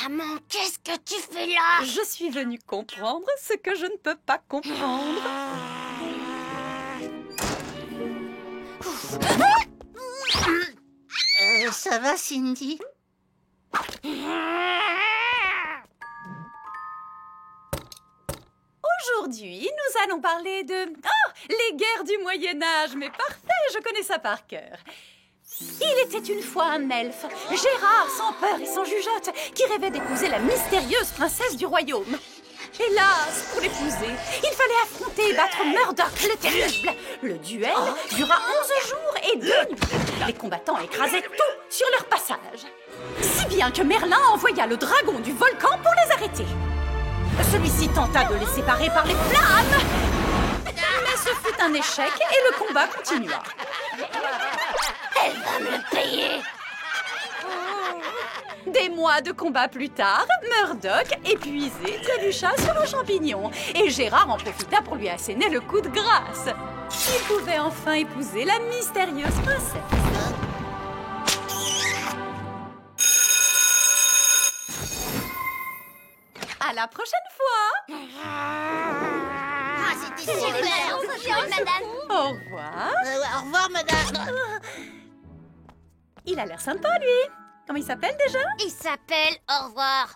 Speaker 2: Maman, qu'est-ce que tu fais là?
Speaker 6: Je suis venue comprendre ce que je ne peux pas comprendre.
Speaker 10: Ça va, Cindy?
Speaker 6: Aujourd'hui, nous allons parler de... Oh, les guerres du Moyen-Âge, mais parfait, je connais ça par cœur. Il était une fois un elfe, Gérard, sans peur et sans jugeote, qui rêvait d'épouser la mystérieuse princesse du royaume. Hélas, pour l'épouser, il fallait affronter et battre Murdoch le terrible. Le duel dura 11 jours et 2 nuits. Les combattants écrasaient tout sur leur passage. Si bien que Merlin envoya le dragon du volcan pour les arrêter. Celui-ci tenta de les séparer par les flammes. Mais ce fut un échec et le combat continua.
Speaker 4: Elle va me le payer.
Speaker 6: Des mois de combat plus tard, Murdoch, épuisé, trébucha sur un champignon et Gérard en profita pour lui asséner le coup de grâce. Il pouvait enfin épouser la mystérieuse princesse. À la prochaine fois.
Speaker 4: Ah, c'était super. Au revoir, madame.
Speaker 6: Au revoir.
Speaker 10: Au revoir, madame.
Speaker 6: Il a l'air sympa, lui. Comment il s'appelle déjà?
Speaker 4: Il s'appelle Au revoir.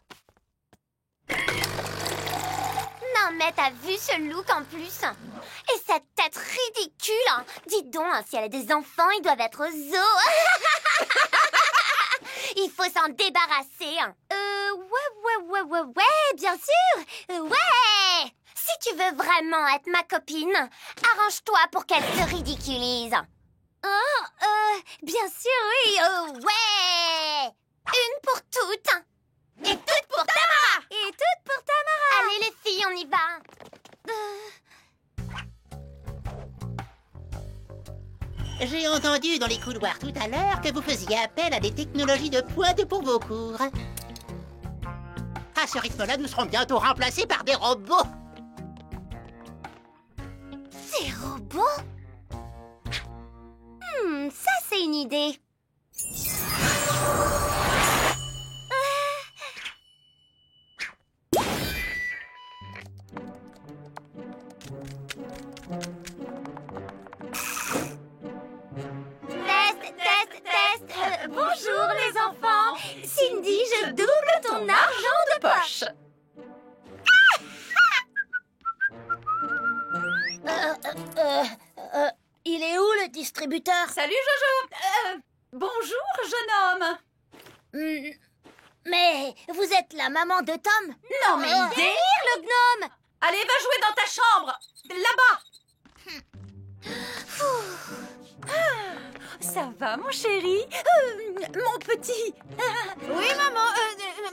Speaker 4: Non, mais t'as vu ce look en plus? Et cette tête ridicule, hein. Dis donc, hein, si elle a des enfants, ils doivent être au zoo. Il faut s'en débarrasser. Hein. Ouais, bien sûr. Ouais. Si tu veux vraiment être ma copine, arrange-toi pour qu'elle se ridiculise. Oh, bien sûr, oui, ouais. Une pour toutes. Et toutes pour Tamara. Et toutes pour Tamara. Allez, les filles, on y va.
Speaker 10: J'ai entendu dans les couloirs tout à l'heure que vous faisiez appel à des technologies de pointe pour vos cours. À ce rythme-là, nous serons bientôt remplacés par des robots.
Speaker 4: Des robots? Ça c'est une idée. Test. Bonjour les enfants. Cindy, je double ton argent de poche. Il est où le distributeur?
Speaker 6: Salut Jojo. Bonjour jeune homme.
Speaker 4: Mais vous êtes la maman de Tom?
Speaker 6: Non mais
Speaker 4: derrière le gnome.
Speaker 6: Allez, va jouer dans ta chambre. Là-bas. Ça va mon chéri? Mon petit.
Speaker 2: Oui maman,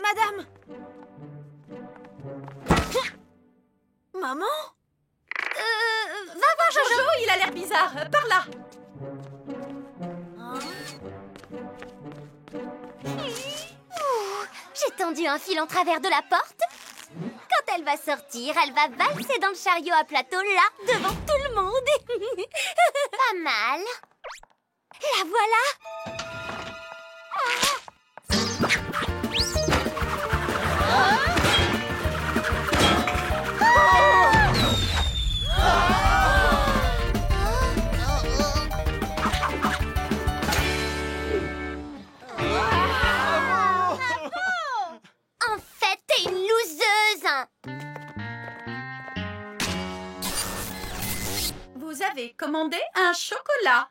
Speaker 2: madame. Maman?
Speaker 6: Va voir Jojo, il a l'air bizarre. Par là.
Speaker 4: J'ai tendu un fil en travers de la porte. Quand elle va sortir, elle va valser dans le chariot à plateau, là, devant tout le monde. Pas mal. La voilà. En fait, t'es une loseuse.
Speaker 6: Vous avez commandé un chocolat.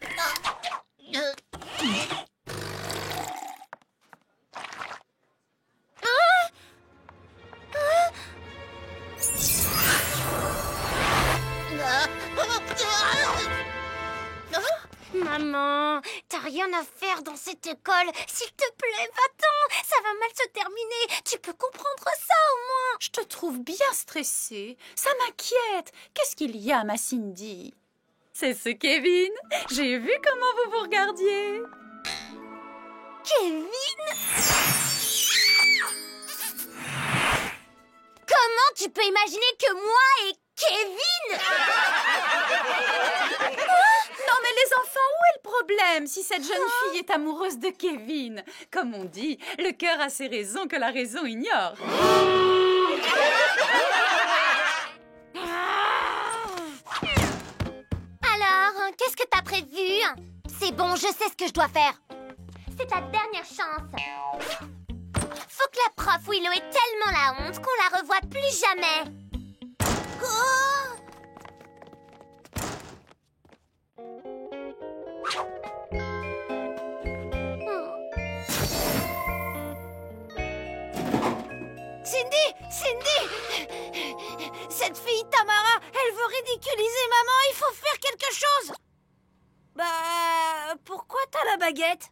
Speaker 4: Maman, t'as rien à faire dans cette école. S'il te plaît, va-t'en. Ça va mal se terminer. Tu peux comprendre ça au moins.
Speaker 6: Je te trouve bien stressée. Ça m'inquiète. Qu'est-ce qu'il y a, ma Cindy? C'est ce Kevin. J'ai vu comment vous vous regardiez.
Speaker 4: Kevin? Comment tu peux imaginer que moi et Kevin?
Speaker 6: Non mais les enfants, où est le problème si cette jeune fille est amoureuse de Kevin? Comme on dit, le cœur a ses raisons que la raison ignore.
Speaker 4: Alors, qu'est-ce que t'as prévu? C'est bon, je sais ce que je dois faire. C'est ta dernière chance. Faut que la prof Willow ait tellement la honte qu'on la revoie plus jamais. Oh!
Speaker 2: Cindy! Cette fille, Tamara, elle veut ridiculiser maman, il faut faire quelque chose! Bah, pourquoi t'as la baguette?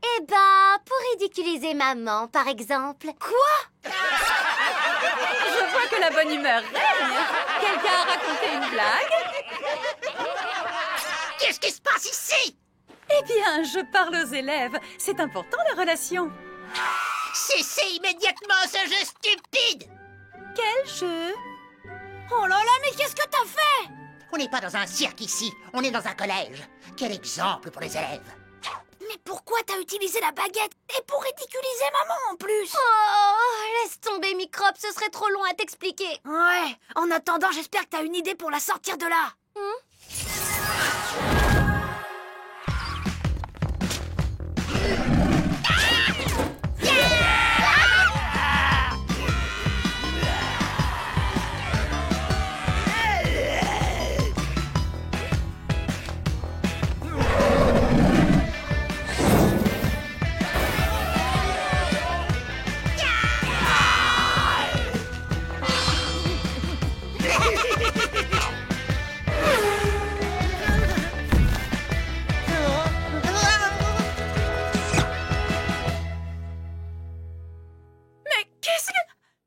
Speaker 4: Eh ben, pour ridiculiser maman, par exemple.
Speaker 2: Quoi?
Speaker 6: Je vois que la bonne humeur règne. Quelqu'un a raconté une blague?
Speaker 10: Qu'est-ce qui se passe ici?
Speaker 6: Eh bien, je parle aux élèves. C'est important, la relation.
Speaker 10: Cessez immédiatement ce jeu stupide!
Speaker 6: Quel jeu?
Speaker 2: Oh là là, mais qu'est-ce que t'as fait?
Speaker 10: On n'est pas dans un cirque ici, on est dans un collège. Quel exemple pour les élèves!
Speaker 2: Mais pourquoi t'as utilisé la baguette? Et pour ridiculiser maman en plus!
Speaker 4: Oh, laisse tomber, Microbe, ce serait trop long à t'expliquer.
Speaker 2: Ouais, en attendant, j'espère que t'as une idée pour la sortir de là.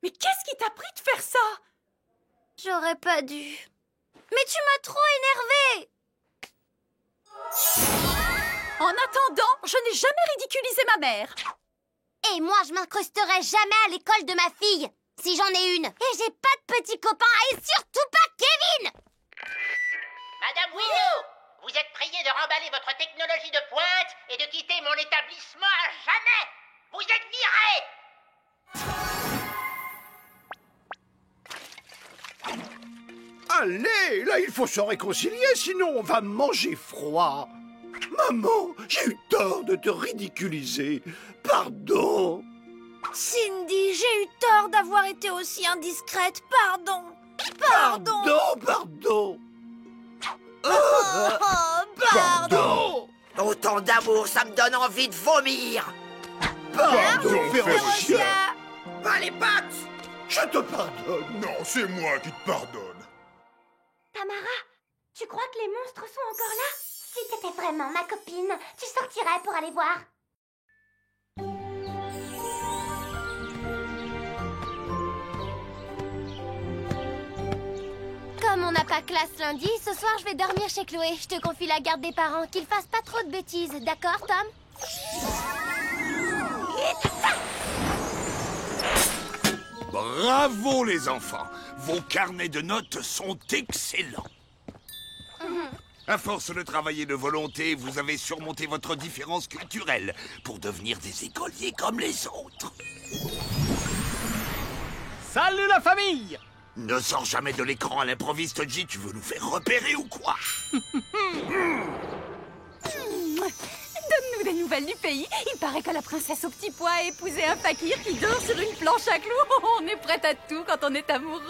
Speaker 6: Mais qu'est-ce qui t'a pris de faire ça?
Speaker 4: J'aurais pas dû. Mais tu m'as trop énervée.
Speaker 6: En attendant, je n'ai jamais ridiculisé ma mère.
Speaker 4: Et moi, je m'incrusterai jamais à l'école de ma fille, si j'en ai une. Et j'ai pas de petit copain, et surtout pas Kevin.
Speaker 7: Madame Willow, vous êtes priée de remballer votre technologie de pointe et de quitter mon établissement à jamais. Vous êtes virée.
Speaker 1: Allez, là, il faut se réconcilier, sinon on va manger froid. Maman, j'ai eu tort de te ridiculiser. Pardon.
Speaker 2: Cindy, j'ai eu tort d'avoir été aussi indiscrète. Pardon.
Speaker 1: Pardon.
Speaker 2: Pardon.
Speaker 10: Autant d'amour, ça me donne envie de vomir!
Speaker 1: Pardon, Férocia.
Speaker 10: Pas les pattes!
Speaker 1: Je te pardonne.
Speaker 11: Non, c'est moi qui te pardonne.
Speaker 4: Tamara, tu crois que les monstres sont encore là? Si t'étais vraiment ma copine, tu sortirais pour aller voir. Comme on n'a pas classe lundi, ce soir je vais dormir chez Chloé. Je te confie la garde des parents, qu'ils fassent pas trop de bêtises, d'accord, Tom?
Speaker 3: Bravo les enfants. Vos carnets de notes sont excellents. À force de travailler de volonté, vous avez surmonté votre différence culturelle pour devenir des écoliers comme les autres.
Speaker 13: Salut la famille!
Speaker 3: Ne sors jamais de l'écran à l'improviste, J, tu veux nous faire repérer ou quoi?
Speaker 6: Donne-nous des nouvelles du pays. Il paraît que la princesse au petit pois a épousé un fakir qui dort sur une planche à clous. On est prête à tout quand on est amoureuse.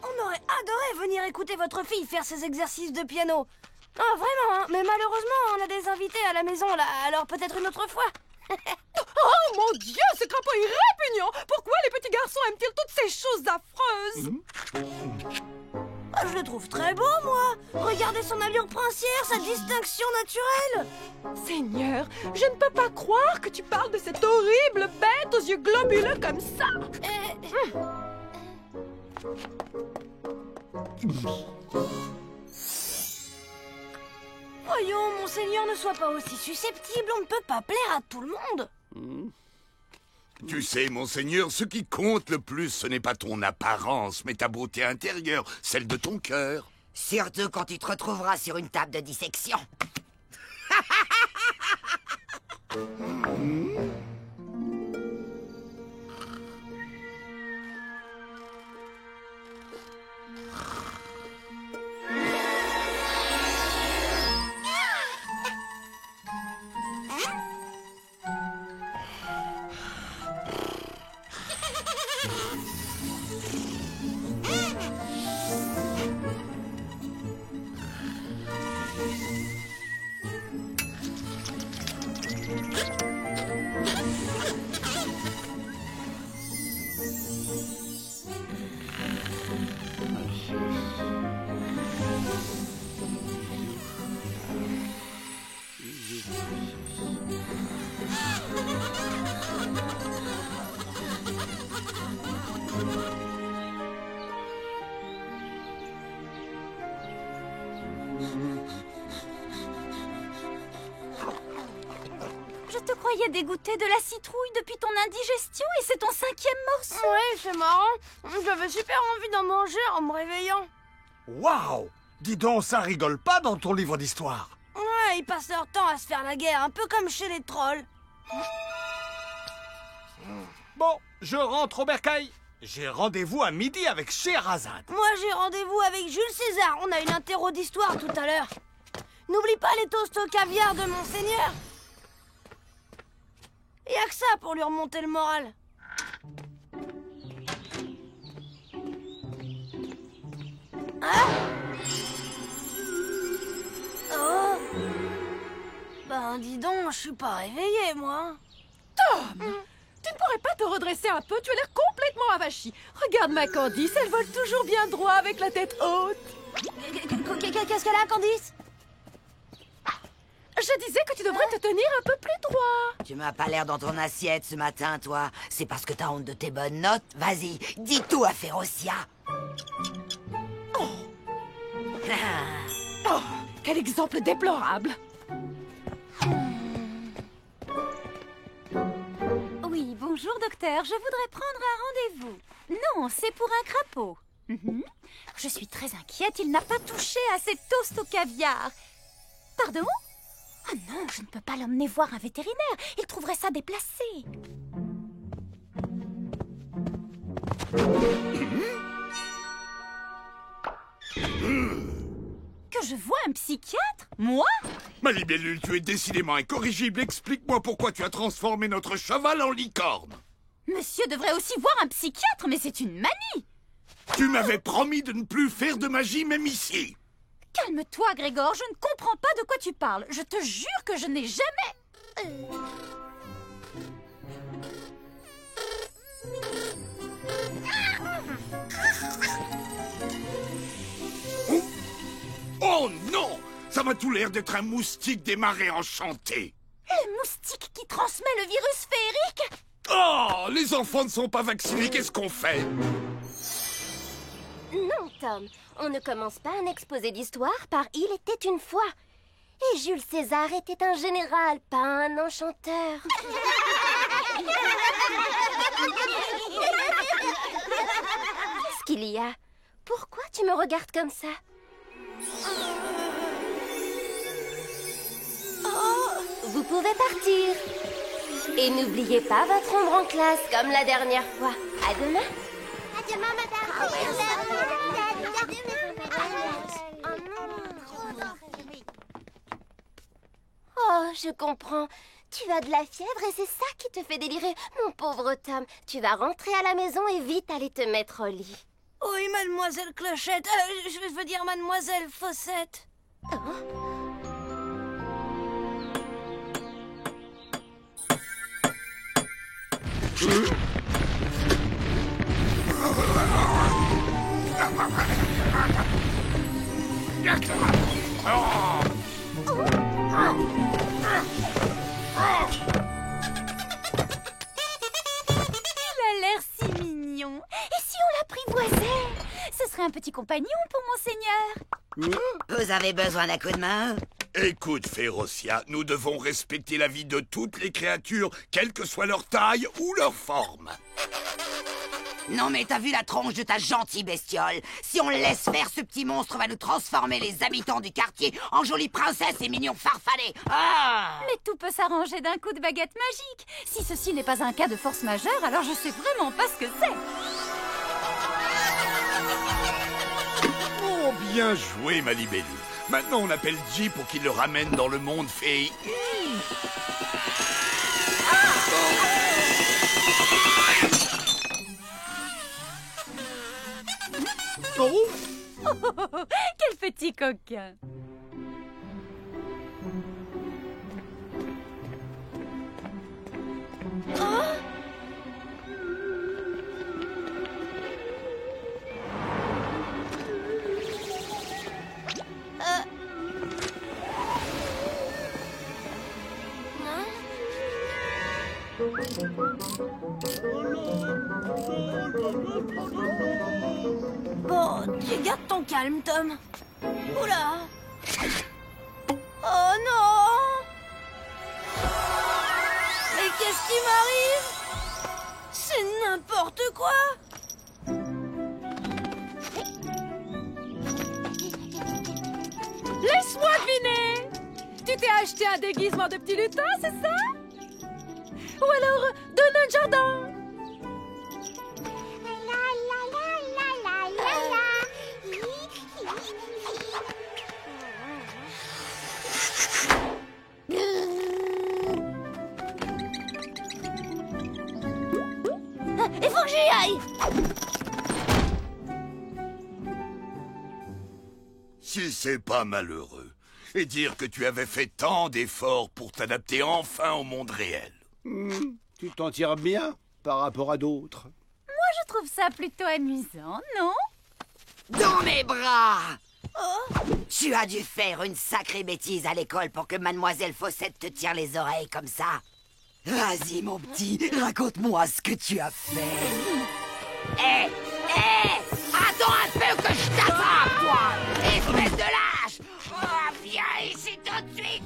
Speaker 2: On aurait adoré venir écouter votre fille faire ses exercices de piano. Oh, vraiment, hein. Mais malheureusement, on a des invités à la maison, là. Alors peut-être une autre fois.
Speaker 6: Oh mon Dieu, ce crapaud est répugnant! Pourquoi les petits garçons aiment-ils toutes ces choses affreuses?
Speaker 2: Ah, je le trouve très beau, moi. Regardez son allure princière, sa distinction naturelle.
Speaker 6: Seigneur, je ne peux pas croire que tu parles de cette horrible bête aux yeux globuleux comme ça.
Speaker 2: Voyons, monseigneur, ne sois pas aussi susceptible. On ne peut pas plaire à tout le monde.
Speaker 3: Tu sais, monseigneur, ce qui compte le plus, ce n'est pas ton apparence, mais ta beauté intérieure, celle de ton cœur.
Speaker 10: Surtout quand tu te retrouveras sur une table de dissection.
Speaker 6: croyais dégoûté de la citrouille depuis ton indigestion et c'est ton 5e morceau.
Speaker 2: Ouais, c'est marrant. J'avais super envie d'en manger en me réveillant.
Speaker 13: Waouh! Dis donc, ça rigole pas dans ton livre d'histoire.
Speaker 2: Ouais, ils passent leur temps à se faire la guerre, un peu comme chez les trolls.
Speaker 13: Bon, je rentre au bercail. J'ai rendez-vous à midi avec Scheherazade.
Speaker 2: Moi, j'ai rendez-vous avec Jules César. On a une interro d'histoire tout à l'heure. N'oublie pas les toasts au caviar de Monseigneur. Y'a que ça pour lui remonter le moral. Hein? Oh! Ben, dis donc, je suis pas réveillée, moi.
Speaker 14: Tom! Tu ne pourrais pas te redresser un peu? Tu as l'air complètement avachi. Regarde ma Candice, elle vole toujours bien droit avec la tête haute.
Speaker 2: Qu'est-ce qu'elle a, Candice?
Speaker 14: Je disais que tu devrais te tenir un peu plus droit.
Speaker 15: Tu m'as pas l'air dans ton assiette ce matin, toi. C'est parce que t'as honte de tes bonnes notes? Vas-y, dis tout à Férocia.
Speaker 14: Oh, quel exemple déplorable.
Speaker 6: Oui, bonjour docteur, je voudrais prendre un rendez-vous. Non, c'est pour un crapaud. Je suis très inquiète, il n'a pas touché à ces toasts au caviar. Pardon? Ah non, je ne peux pas l'emmener voir un vétérinaire, il trouverait ça déplacé. Que je vois un psychiatre? Moi?
Speaker 3: Ma libellule, tu es décidément incorrigible. Explique-moi pourquoi tu as transformé notre cheval en licorne.
Speaker 6: Monsieur devrait aussi voir un psychiatre, mais c'est une manie.
Speaker 3: Tu m'avais promis de ne plus faire de magie, même ici.
Speaker 6: Calme-toi, Grégor, je ne comprends pas de quoi tu parles. Je te jure que je n'ai jamais...
Speaker 3: Oh non! Ça m'a tout l'air d'être un moustique des marais enchantés.
Speaker 6: Le moustique qui transmet le virus féerique?
Speaker 3: Oh! Les enfants ne sont pas vaccinés, qu'est-ce qu'on fait?
Speaker 4: Non, Tom, on ne commence pas un exposé d'histoire par « Il était une fois ». Et Jules César était un général, pas un enchanteur. Qu'est-ce qu'il y a? Pourquoi tu me regardes comme ça? Vous pouvez partir. Et n'oubliez pas votre ombre en classe, comme la dernière fois. À demain.
Speaker 12: À demain, madame.
Speaker 4: Oh, je comprends. Tu as de la fièvre et c'est ça qui te fait délirer. Mon pauvre Tom, tu vas rentrer à la maison et vite aller te mettre au lit.
Speaker 2: Oui, mademoiselle Clochette. Je veux dire mademoiselle Fossette.
Speaker 6: Il a l'air si mignon. Et si on l'apprivoisait? Ce serait un petit compagnon pour Monseigneur.
Speaker 15: Vous avez besoin d'un coup de main?
Speaker 3: Écoute, Férocia, nous devons respecter la vie de toutes les créatures, quelle que soit leur taille ou leur forme.
Speaker 15: Non mais t'as vu la tronche de ta gentille bestiole? Si on le laisse faire, ce petit monstre va nous transformer les habitants du quartier en jolies princesses et mignons farfadets. Ah!
Speaker 6: Mais tout peut s'arranger d'un coup de baguette magique. Si ceci n'est pas un cas de force majeure, alors je sais vraiment pas ce que c'est.
Speaker 3: Oh, bien joué, ma libellule. Maintenant, on appelle J pour qu'il le ramène dans le monde féerique.
Speaker 6: Oh, quel petit coquin.
Speaker 2: Bon, tu gardes ton calme, Tom. Oula. Oh non. qui m'arrive? C'est n'importe quoi.
Speaker 14: Laisse-moi deviner. Tu t'es acheté un déguisement de petit lutin, c'est ça? Ou alors de nain de jardin?
Speaker 2: Il faut que j'y aille.
Speaker 3: Si c'est pas malheureux. Et dire que tu avais fait tant d'efforts pour t'adapter enfin au monde réel.
Speaker 1: Tu t'en tires bien par rapport à d'autres.
Speaker 6: Moi, je trouve ça plutôt amusant, non?
Speaker 15: Dans mes bras! Tu as dû faire une sacrée bêtise à l'école pour que Mademoiselle Fossette te tire les oreilles comme ça. Vas-y, mon petit, raconte-moi ce que tu as fait. Hé! Attends un peu que je t'attrape, toi! Espèce de lâche! Oh, viens ici tout de suite!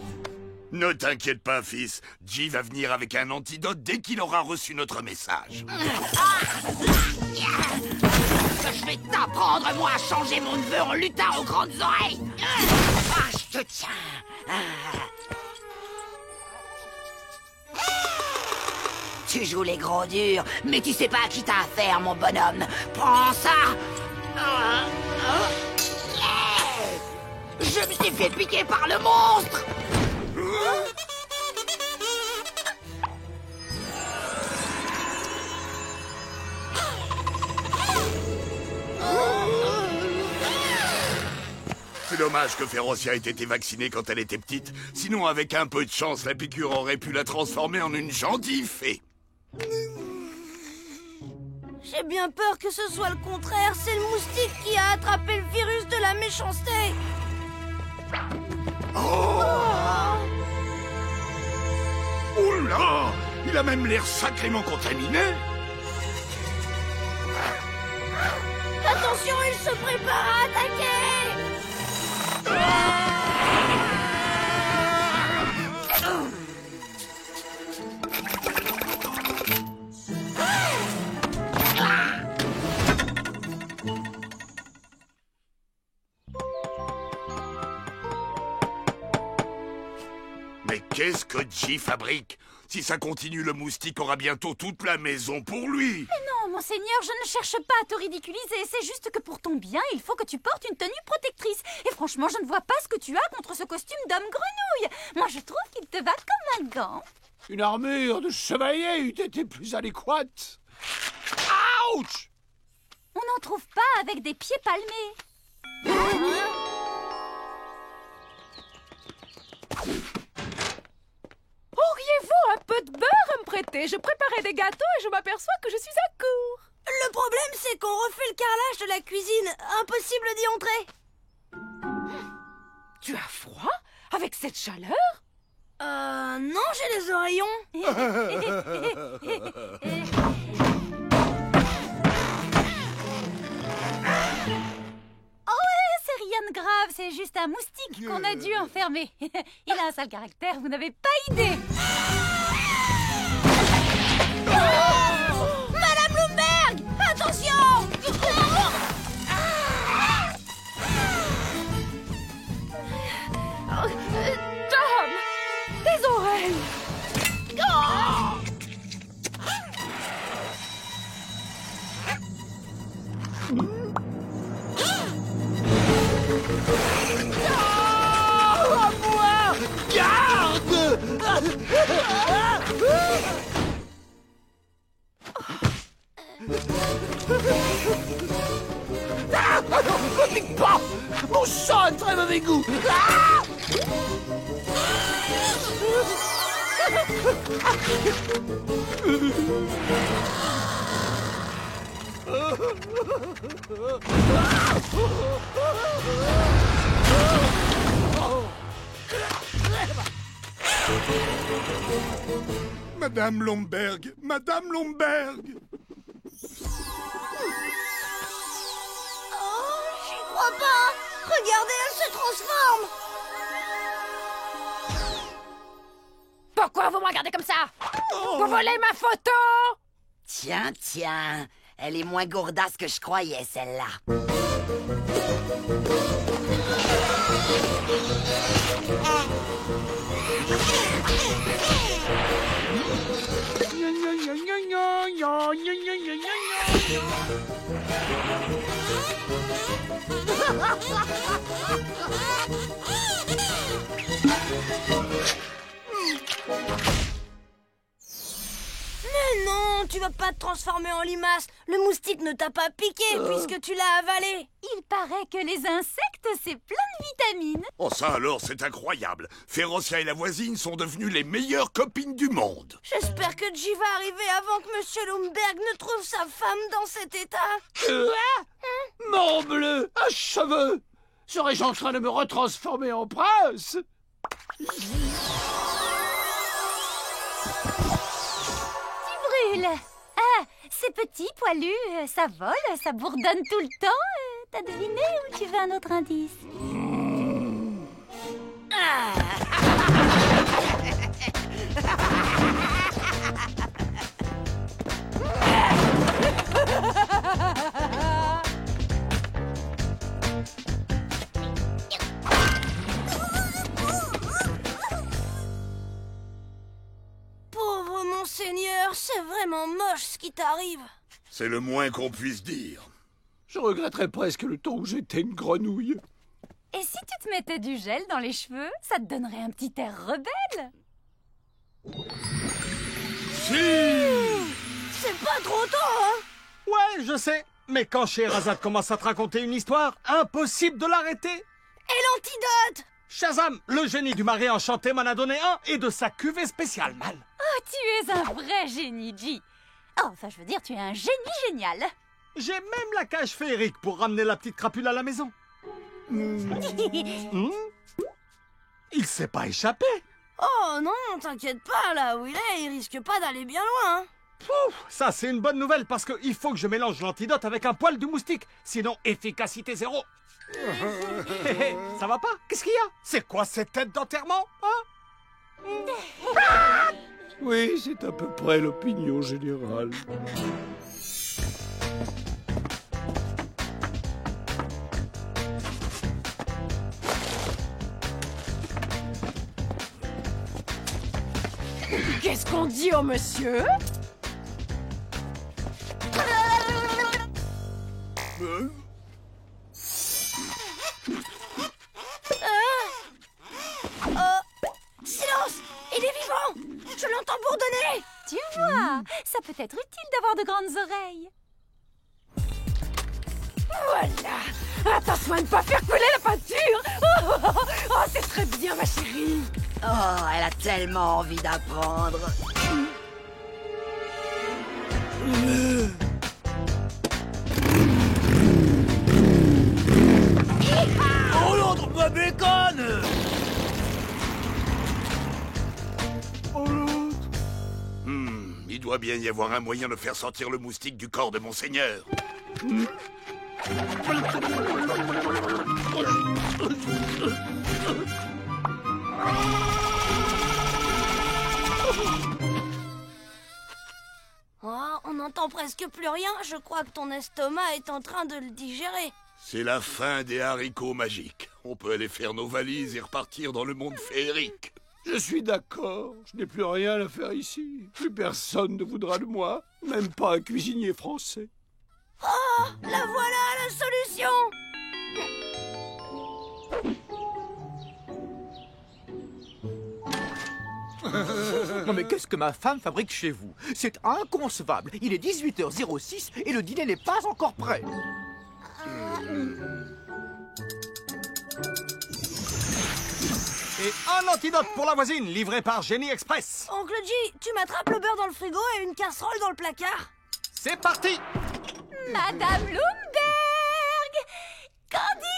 Speaker 3: Ne t'inquiète pas, fils. J va venir avec un antidote dès qu'il aura reçu notre message.
Speaker 15: Je vais t'apprendre, moi, à changer mon neveu en lutin aux grandes oreilles. Je te tiens. Tu joues les gros durs, mais tu sais pas à qui t'as affaire, mon bonhomme. Prends ça. Je me suis fait piquer par le monstre.
Speaker 3: C'est dommage que Férocia ait été vaccinée quand elle était petite. Sinon, avec un peu de chance, la piqûre aurait pu la transformer en une gentille fée.
Speaker 2: J'ai bien peur que ce soit le contraire. C'est le moustique qui a attrapé le virus de la méchanceté.
Speaker 3: Oh là! Il a même l'air sacrément contaminé.
Speaker 2: Attention, il se prépare à attaquer.
Speaker 3: Mais qu'est-ce que J fabrique? Si ça continue, le moustique aura bientôt toute la maison pour lui.
Speaker 6: Mais non, monseigneur, je ne cherche pas à te ridiculiser. C'est juste que pour ton bien, il faut que tu portes une tenue protectrice. Et franchement, je ne vois pas ce que tu as contre ce costume d'homme grenouille. Moi, je trouve qu'il te va comme un gant.
Speaker 1: Une armure de chevalier eût été plus adéquate. Ouch!
Speaker 6: On n'en trouve pas avec des pieds palmés.
Speaker 14: Auriez-vous un peu de beurre à me prêter? Je préparais des gâteaux et je m'aperçois que je suis à court.
Speaker 2: Le problème, c'est qu'on refait le carrelage de la cuisine. Impossible d'y entrer.
Speaker 14: Tu as froid? Avec cette chaleur?
Speaker 2: Non, j'ai les oreillons.
Speaker 6: C'est rien de grave, c'est juste un moustique qu'on a dû enfermer. Il a un sale caractère, vous n'avez pas idée.
Speaker 2: Madame Bloomberg, attention!
Speaker 14: Tom! Tes oreilles!
Speaker 1: À moi! Garde! Ne pique pas! Mon sang a de très mauvais goût!
Speaker 3: Madame Lomberg! Madame Lomberg!
Speaker 2: J'y crois pas. Regardez, elle se transforme.
Speaker 14: Pourquoi vous me regardez comme ça? Vous volez ma photo?
Speaker 15: Tiens, tiens. Elle est moins gourdasse que je croyais, celle-là.
Speaker 2: Mais non, tu vas pas te transformer en limace. Le moustique ne t'a pas piqué puisque tu l'as avalé.
Speaker 6: Il paraît que les insectes, c'est plein de vitamines.
Speaker 3: Oh ça alors, c'est incroyable. Férocia et la voisine sont devenues les meilleures copines du monde.
Speaker 2: J'espère que J va arriver avant que Monsieur Lumberg ne trouve sa femme dans cet état.
Speaker 1: Morbleu, à cheveux! Serais-je en train de me retransformer en prince?
Speaker 6: Tu brûles. Ah, c'est petit, poilu, ça vole, ça bourdonne tout le temps. T'as deviné ou tu veux un autre indice?
Speaker 2: Pauvre monseigneur, c'est vraiment moche ce qui t'arrive.
Speaker 3: C'est le moins qu'on puisse dire.
Speaker 1: Je regretterais presque le temps où j'étais une grenouille.
Speaker 6: Et si tu te mettais du gel dans les cheveux, ça te donnerait un petit air rebelle.
Speaker 2: C'est pas trop tôt, hein?
Speaker 13: Ouais, je sais. Mais quand Scheherazade commence à te raconter une histoire, impossible de l'arrêter.
Speaker 2: Et l'antidote?
Speaker 13: Shazam, le génie du mari enchanté m'en a donné un et de sa cuvée spéciale, mal.
Speaker 6: Oh, tu es un vrai génie, J. Oh, enfin, je veux dire, tu es un génie génial.
Speaker 13: J'ai même la cage féerique pour ramener la petite crapule à la maison. Il s'est pas échappé.
Speaker 2: Oh non, t'inquiète pas, là où il est, il risque pas d'aller bien loin. Hein.
Speaker 13: Pouf, ça c'est une bonne nouvelle parce qu'il faut que je mélange l'antidote avec un poil de moustique. Sinon, efficacité zéro. Ça va pas? Qu'est-ce qu'il y a? C'est quoi cette tête d'enterrement, hein?
Speaker 1: Oui, c'est à peu près l'opinion générale.
Speaker 14: Qu'est-ce qu'on dit au monsieur?
Speaker 2: Silence! Il est vivant! Je l'entends bourdonner!
Speaker 6: Tu vois, ça peut être utile d'avoir de grandes oreilles.
Speaker 14: Voilà! Attention à ne pas faire couler la peinture! Oh, c'est très bien, ma chérie!
Speaker 15: Oh, elle a tellement envie d'apprendre.
Speaker 3: Oh l'autre me béconne!
Speaker 1: Oh l'autre!
Speaker 3: Il doit bien y avoir un moyen de faire sortir le moustique du corps de monseigneur.
Speaker 2: Oh, on n'entend presque plus rien. Je crois que ton estomac est en train de le digérer.
Speaker 3: C'est la fin des haricots magiques. On peut aller faire nos valises et repartir dans le monde féerique.
Speaker 1: Je suis d'accord. Je n'ai plus rien à faire ici. Plus personne ne voudra de moi. Même pas un cuisinier français.
Speaker 2: Oh, la voilà la solution!
Speaker 16: Non mais qu'est-ce que ma femme fabrique chez vous? C'est inconcevable. Il est 18h06 et le dîner n'est pas encore prêt.
Speaker 13: Et un antidote pour la voisine, livré par Génie Express.
Speaker 2: Oncle J, tu m'attrapes le beurre dans le frigo et une casserole dans le placard.
Speaker 13: C'est parti!
Speaker 6: Madame Lumberg! Candice!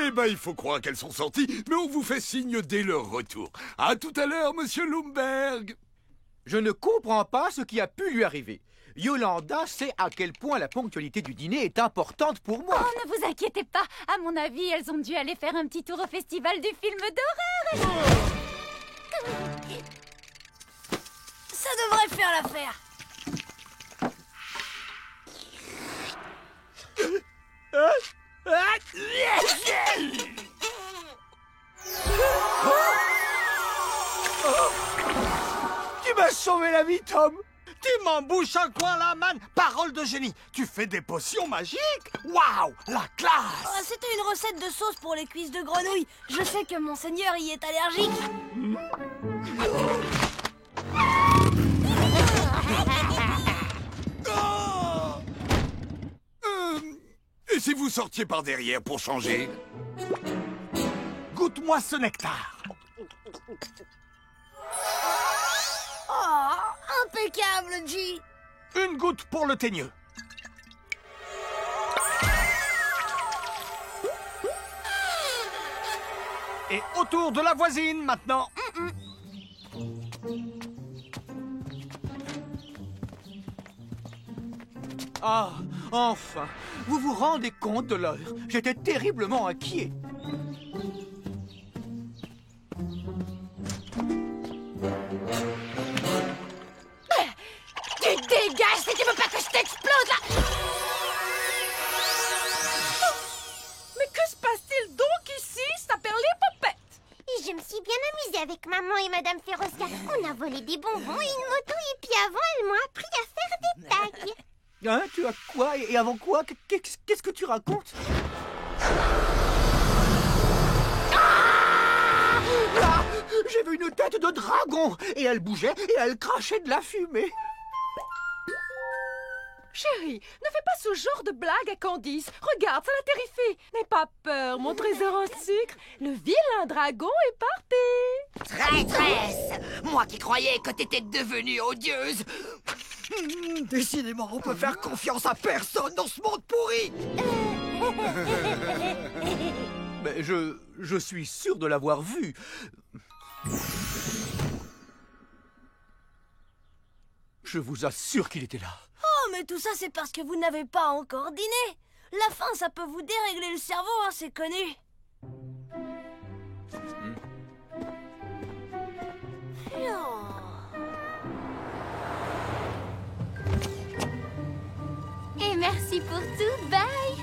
Speaker 3: Eh ben, il faut croire qu'elles sont sorties, mais on vous fait signe dès leur retour. À tout à l'heure, monsieur Lumberg.
Speaker 16: Je ne comprends pas ce qui a pu lui arriver. Yolanda sait à quel point la ponctualité du dîner est importante pour moi.
Speaker 6: Oh, ne vous inquiétez pas. À mon avis, elles ont dû aller faire un petit tour au festival du film d'horreur.
Speaker 2: Ça devrait faire l'affaire.
Speaker 13: Tu m'as sauvé la vie, Tom. Tu m'embouches un coin la manne. Parole de génie. Tu fais des potions magiques. Waouh, la classe.
Speaker 2: Oh, c'était une recette de sauce pour les cuisses de grenouille. Je sais que monseigneur y est allergique.
Speaker 3: Et si vous sortiez par derrière pour changer?
Speaker 13: Goûte-moi ce nectar.
Speaker 2: Oh, impeccable, G.
Speaker 13: Une goutte pour le teigneux. Et autour de la voisine, maintenant.
Speaker 16: Ah, enfin. Vous vous rendez compte de l'heure? J'étais terriblement inquiet.
Speaker 2: Tu dégages si tu veux pas que je t'explose, là.
Speaker 14: Mais que se passe-t-il donc ici? Ça s'appelle l'épopette.
Speaker 12: Et je me suis bien amusée avec maman et Madame Ferosca. On a volé des bonbons et une moto, et puis avant, elles m'ont appris à faire des tags.
Speaker 16: Hein, tu as quoi? Et avant quoi? Qu'est-ce que tu racontes? Ah! J'ai vu une tête de dragon et elle bougeait et elle crachait de la fumée.
Speaker 14: Chérie, ne fais pas ce genre de blague à Candice. Regarde, ça la terrifie. N'aie pas peur, mon trésor en sucre. Le vilain dragon est parti.
Speaker 15: Traîtresse! Moi qui croyais que t'étais devenue odieuse. Décidément, on peut faire confiance à personne dans ce monde pourri.
Speaker 16: Mais je suis sûr de l'avoir vu. Je vous assure qu'il était là.
Speaker 2: Oh, mais tout ça, c'est parce que vous n'avez pas encore dîné. La faim, ça peut vous dérégler le cerveau, hein, c'est connu.
Speaker 4: Et merci pour tout, bye.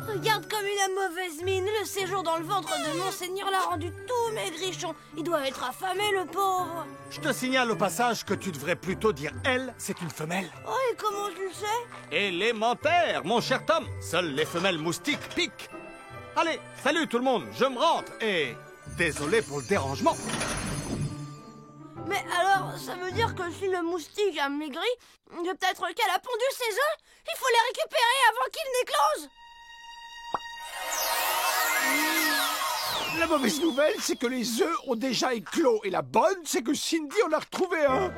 Speaker 2: Regarde comme il a mauvaise mine. Le séjour dans le ventre de Monseigneur l'a rendu tout maigrichon. Il doit être affamé, le pauvre.
Speaker 13: Je te signale au passage que tu devrais plutôt dire elle, c'est une femelle.
Speaker 2: Oh, et comment tu le sais?
Speaker 13: Élémentaire, mon cher Tom. Seules les femelles moustiques piquent. Allez, salut tout le monde, je me rentre. Et désolé pour le dérangement.
Speaker 2: Mais alors, ça veut dire que si le moustique a maigri, peut-être qu'elle a pondu ses œufs. Il faut les récupérer avant qu'ils n'éclosent.
Speaker 1: La mauvaise nouvelle, c'est que les œufs ont déjà éclos. Et la bonne, c'est que Cindy en a retrouvé un.